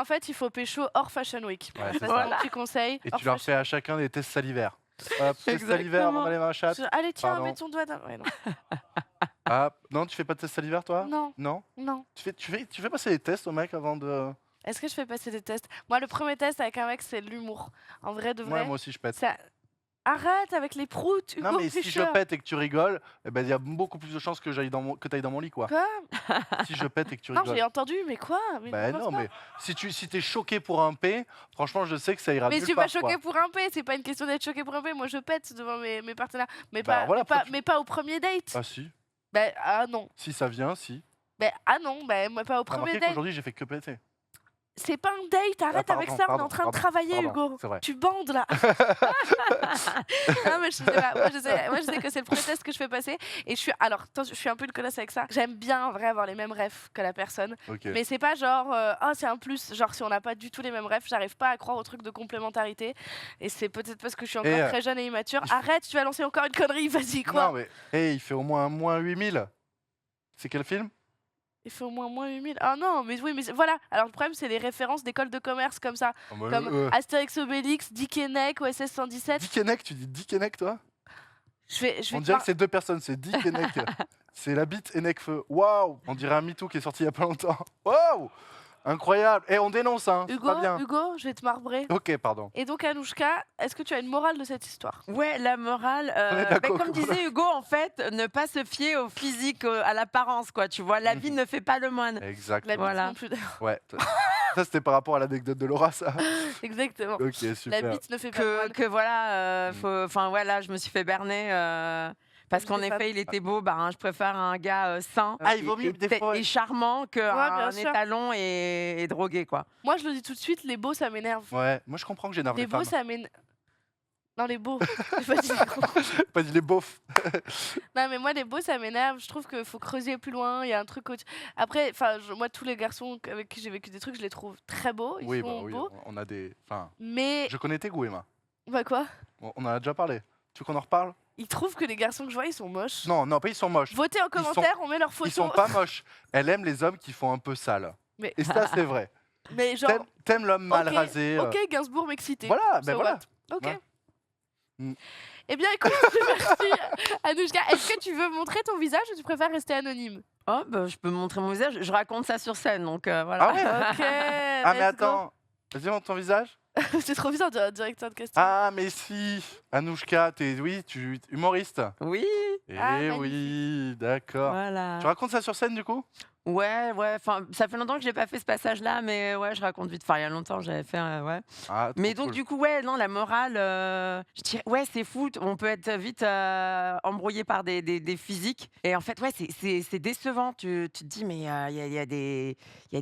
En fait, il faut pécho hors Fashion Week. Ouais, Ça, c'est c'est ça. mon petit conseil. Et hors tu leur fashion- fais à chacun des tests salivaires. Hop, test salivaire avant Exactement. d'aller dans la chatte. Allez, tiens, Pardon. mets ton doigt dans. Ouais, non. Ah, non, tu fais pas de test salivaire, toi? Non, Non. non. Tu fais passer les tests au mec avant de. Est-ce que je fais passer des tests? Moi, le premier test avec un mec, c'est l'humour. En vrai, de vrai. Ouais, moi aussi, je pète. ça- Arrête avec les proutes, Hugo Non, mais si je Fischer. pète et que tu rigoles, eh ben, il y a beaucoup plus de chances que t'ailles dans mon lit, quoi. Quoi? Si je pète et que tu Non, rigoles. j'ai entendu, mais quoi? Mais Bah n'importe non, quoi. mais si t'es choqué pour un P, franchement, je sais que ça ira Mais nulle tu part, vas choquer quoi. pour un P, c'est pas une question d'être choqué pour un P. Moi, je pète devant mes partenaires. Mais, Bah, pas, voilà, mais, pas, pourquoi tu- mais pas au premier date. Ah si, Ah non. si ça vient, si. Ah non, moi pas au T'as premier remarqué date. qu'aujourd'hui, j'ai fait que péter. C'est pas un date, arrête pardon, avec ça, on est pardon, en train pardon, de travailler, pardon, Hugo. c'est vrai. Tu bandes là. Non, mais je sais pas. Moi, je sais que c'est le premier test que je fais passer. Et alors, je suis un peu une connasse avec ça. J'aime bien en vrai avoir les mêmes rêves que la personne. Ok. Mais c'est pas genre, c'est un plus. Genre, si on n'a pas du tout les mêmes rêves, j'arrive pas à croire au truc de complémentarité. Et c'est peut-être parce que je suis encore Et, très jeune et immature. il faut- Arrête, tu vas lancer encore une connerie, vas-y, quoi. Non, mais hey, il fait au moins moins 8000. C'est quel film? Il fait au moins 8000. Ah non, mais oui, mais voilà. Alors, le problème, c'est les références d'écoles de commerce comme ça. Comme Astérix Obélix, Dick et Neck, OSS 117. Dick et Neck, tu dis Dick et Neck, toi? Je vais On te dirait par- que c'est deux personnes, c'est Dick et Neck. c'est la bite et Necfeu. Waouh, on dirait un MeToo qui est sorti il y a pas longtemps. Waouh, incroyable. Et on dénonce, hein. c'est pas bien. Hugo, je vais te marbrer. Ok, pardon. Et donc, Anouchka, est-ce que tu as une morale de cette histoire? Ouais, la morale, On est d'accord, comme disait Hugo, en fait, ne pas se fier au physique, à l'apparence, quoi. Tu vois, la vie ne fait pas le moine. Exact. La bite Voilà. non plus, d'ailleurs. Ouais. Ça, c'était par rapport à l'anecdote de Laura, ça. Exactement. Ok, La super. bite ne fait pas le moine. Que voilà, enfin voilà, je me suis fait berner. Parce qu'en Stéphane. effet, il était beau, je préfère un gars sain Ah, il vaut mieux des fois, ouais. et charmant bien qu'un sûr. étalon et drogué, quoi. Moi, je le dis tout de suite, les beaux, ça m'énerve. Ouais, moi je comprends que j'énerve Les les beaux, femmes. ça m'énerve. Non, les beaux. J'ai pas dit les gros. Pas dit les beaufs. Non, mais moi, les beaux, ça m'énerve. Je trouve qu'il faut creuser plus loin. Il y a un truc. Après, moi, tous les garçons avec qui j'ai vécu des trucs, je les trouve très beaux. Ils Oui, bah sont oui, beaux. on a des. Enfin, Mais. je connais tes goûts, Emma. Bah, quoi? On en a déjà parlé. Tu veux qu'on en reparle? Ils trouvent que les garçons que je vois, ils sont moches. Non, non, pas ils sont moches. Votez en Ils sont- commentaire, on met leurs Ils photos. sont pas moches. Elle aime les hommes qui font un peu sale. Mais- Et ça, c'est vrai. Mais genre. T'aimes l'homme mal ok, rasé. Ok, Gainsbourg m'excitait. Voilà, So ben voilà. what? Ok. Ouais. Mm. Eh bien, écoute, merci, Anouchka. Est-ce que tu veux montrer ton visage ou tu préfères rester anonyme? Oh, je peux montrer mon visage. Je raconte ça sur scène, donc voilà. Ah ouais. Ok. Ah, mais let's go. attends. Vas-y, montre ton visage. C'est trop bizarre, de directeur de casting. Ah, mais si. Anouchka, tu es humoriste. Oui, Eh Ah, oui, d'accord. voilà. Tu racontes ça sur scène, du coup? Ouais, enfin, ça fait longtemps que j'ai pas fait ce passage-là, mais ouais, je raconte vite. Enfin, il y a longtemps, j'avais fait, ouais. Ah, Mais trop donc, cool. du coup, ouais, non, la morale, je dirais, ouais, c'est fou. On peut être vite embrouillé par des physiques. Et en fait, ouais, c'est décevant. Tu te dis, mais il y a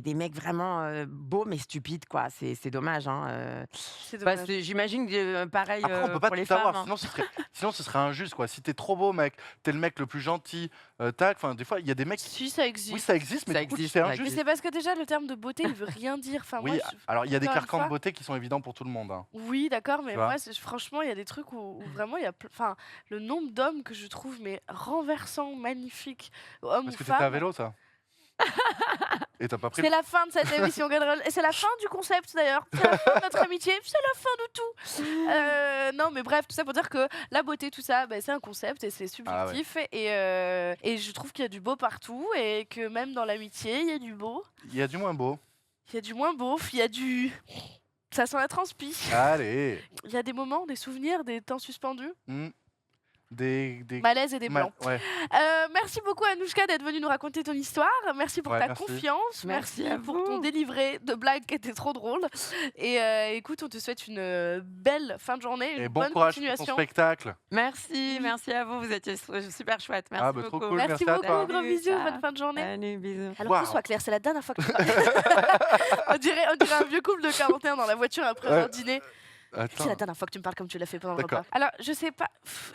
des mecs vraiment beaux, mais stupides, quoi. C'est dommage. Hein, C'est dommage. j'imagine que pareil Après, on peut pas pour tout les savoir, femmes. Hein. sinon ce serait injuste, quoi. Si t'es trop beau, mec, t'es le mec le plus gentil, tac, enfin, des fois, il y a des mecs. Si, ça existe. Oui, ça existe, mais Ça du coup, existe, c'est ça injuste. Mais existe. c'est parce que déjà, le terme de beauté, il veut rien dire. Enfin, Oui, moi, alors il y a des encore une carcans fois- de beauté qui sont évidents pour tout le monde. Hein. Oui, d'accord, mais Tu vois moi, franchement, il y a des trucs où vraiment, il y a. Enfin, le nombre d'hommes que je trouve mais renversants, magnifiques, hommes Parce ou que t'étais à femmes. vélo, ça. Et t'as pas pris. C'est la fin de cette émission, Gadrel. Et c'est la fin du concept d'ailleurs. C'est la fin de notre amitié. C'est la fin de tout. Non, mais bref, tout ça pour dire que la beauté, tout ça, c'est un concept et c'est subjectif. Et je trouve qu'il y a du beau partout et que même dans l'amitié, il y a du beau. Il y a du moins beau. Il y a du moins beau. Il y a du. Ça sent la transpi. Allez. Il y a des moments, des souvenirs, des temps suspendus. Des. Malaise et des blancs. Ouais. Merci beaucoup Anouchka d'être venue nous raconter ton histoire. Merci pour Ouais, ta merci. confiance. Merci à pour vous. ton délivré de blagues qui était trop drôle. Et écoute, on te souhaite une belle fin de journée, une Et bon bonne courage pour ton continuation. spectacle. Merci à vous. Vous étiez super chouette. Merci Ah, bah, trop beaucoup. cool. Merci Merci à beaucoup, toi. gros Salut, bisous, ciao. bonne fin de journée. Allez, bisous. Alors Waouh. que soit clair, c'est la dernière fois que tu on dirait un vieux couple de 41 dans la voiture après Ouais. leur dîner. Attends. C'est la dernière fois que tu me parles comme tu l'as fait pendant le D'accord. repas. Alors, je sais pas,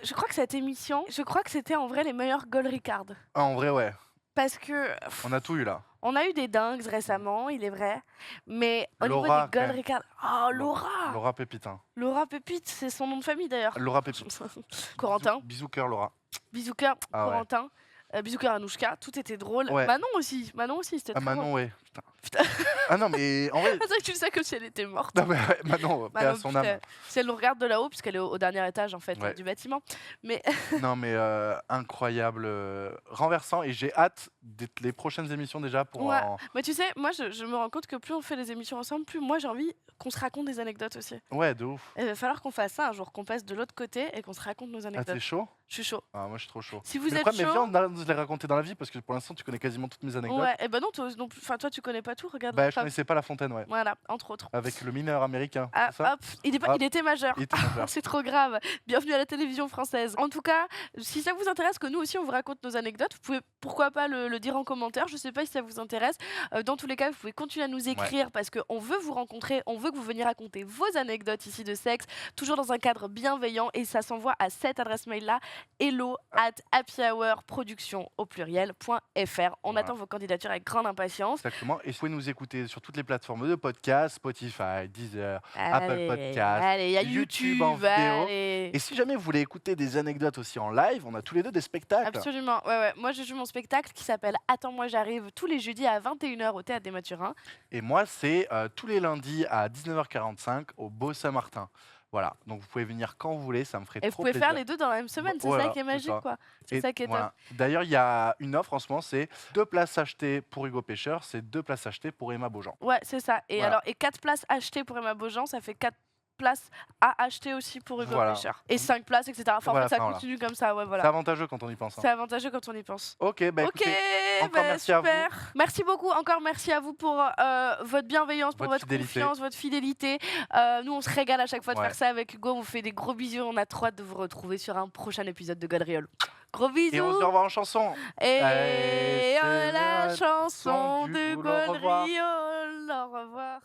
je crois que cette émission, je crois que c'était en vrai les meilleurs Gold Ricard. Ah, en vrai, ouais. Parce que On a tout eu là. on a eu des dingues récemment, il est vrai. Mais au Laura, niveau des quand Gold même. Ricard. Oh, Laura Laura Pépitin. Laura Pépite, c'est son nom de famille d'ailleurs. Laura Pépitin. Corentin, Bisous cœur, Laura. bisous cœur, Ah ouais. Corentin. Bisous cœur Anouchka, tout était drôle. Ouais. Manon aussi, c'était Ah, très Manon, drôle. ouais. Putain. Ah non, mais en vrai. C'est vrai que tu le sais comme si elle était morte. Non, mais ouais, Manon, paix à Manon, son putain, âme. si elle nous regarde de là-haut, puisqu'elle est au dernier étage en fait Ouais. du bâtiment. Mais Non, mais incroyable, renversant. Et j'ai hâte d'être les prochaines émissions déjà pour Ouais. en. Mais tu sais, moi je me rends compte que plus on fait les émissions ensemble, plus moi j'ai envie qu'on se raconte des anecdotes aussi. Ouais, de ouf. Il va falloir qu'on fasse ça un jour, qu'on passe de l'autre côté et qu'on se raconte nos Ah, anecdotes. t'es chaud? Je suis chaud. Ah, moi, je suis trop chaud. Si vous Mais le êtes problème, mais chaud, viens, on a de les raconter dans la vie parce que pour l'instant, tu connais quasiment toutes mes anecdotes. ouais, et ben non, toi, toi tu connais pas tout, regarde. Bah, je Hop. connaissais pas La Fontaine, ouais. Voilà, entre autres. Avec le mineur américain. Ah, c'est ça hop, il Hop. était majeur. Il était majeur. C'est trop grave. Bienvenue à la télévision française. En tout cas, si ça vous intéresse que nous aussi on vous raconte nos anecdotes, vous pouvez pourquoi pas le dire en commentaire. Je sais pas si ça vous intéresse. Dans tous les cas, vous pouvez continuer à nous écrire parce qu'on veut vous rencontrer, on veut que vous veniez raconter vos anecdotes ici de sexe, toujours dans un cadre bienveillant et ça s'envoie à cette adresse mail là, hello@happyhourproduction au pluriel.fr. On Voilà. attend vos candidatures avec grande impatience. Exactement. Et vous pouvez nous écouter sur toutes les plateformes de podcast, Spotify, Deezer, Apple Podcast, Allez, il y a YouTube YouTube, en vidéo. allez. Et si jamais vous voulez écouter des anecdotes aussi en live, on a tous les deux des spectacles. Absolument, ouais. Moi, je joue mon spectacle qui s'appelle Attends-moi, j'arrive tous les jeudis à 21h au Théâtre des Mathurins. Et moi, c'est tous les lundis à 19h45 au Beau Saint-Martin. Voilà, donc vous pouvez venir quand vous voulez, ça me ferait Et vous trop pouvez plaisir. faire les deux dans la même semaine, c'est Voilà, ça qui est c'est magique, ça. quoi. C'est Et ça qui est top. voilà. D'ailleurs, il y a une offre en ce moment, c'est 2 places achetées pour Hugo Pêcheur, c'est 2 places achetées pour Emma Beaujean. Ouais, c'est ça. Et Voilà. alors, et 4 places achetées pour Emma Beaujean, ça fait 4 places à acheter aussi pour Hugo Voilà. Pêcheur. Et 5 places, etc. Enfin, Voilà, en fait, ça enfin, voilà. continue comme ça, ouais, C'est voilà. avantageux quand on y pense. hein. C'est avantageux quand on y pense. Ok, bah Ok, écoutez, encore bah, merci à vous. super. Merci beaucoup, encore merci à vous pour votre bienveillance, pour Votre votre fidélité. confiance, votre fidélité. Nous, on se régale à chaque fois de Ouais. faire ça avec Hugo. On vous fait des gros bisous. On a trop hâte de vous retrouver sur un prochain épisode de Godriol. Gros bisous. Et on se dit au revoir en chanson. Et Allez, c'est la la chanson du de boulot, au revoir. Godriol. Au revoir.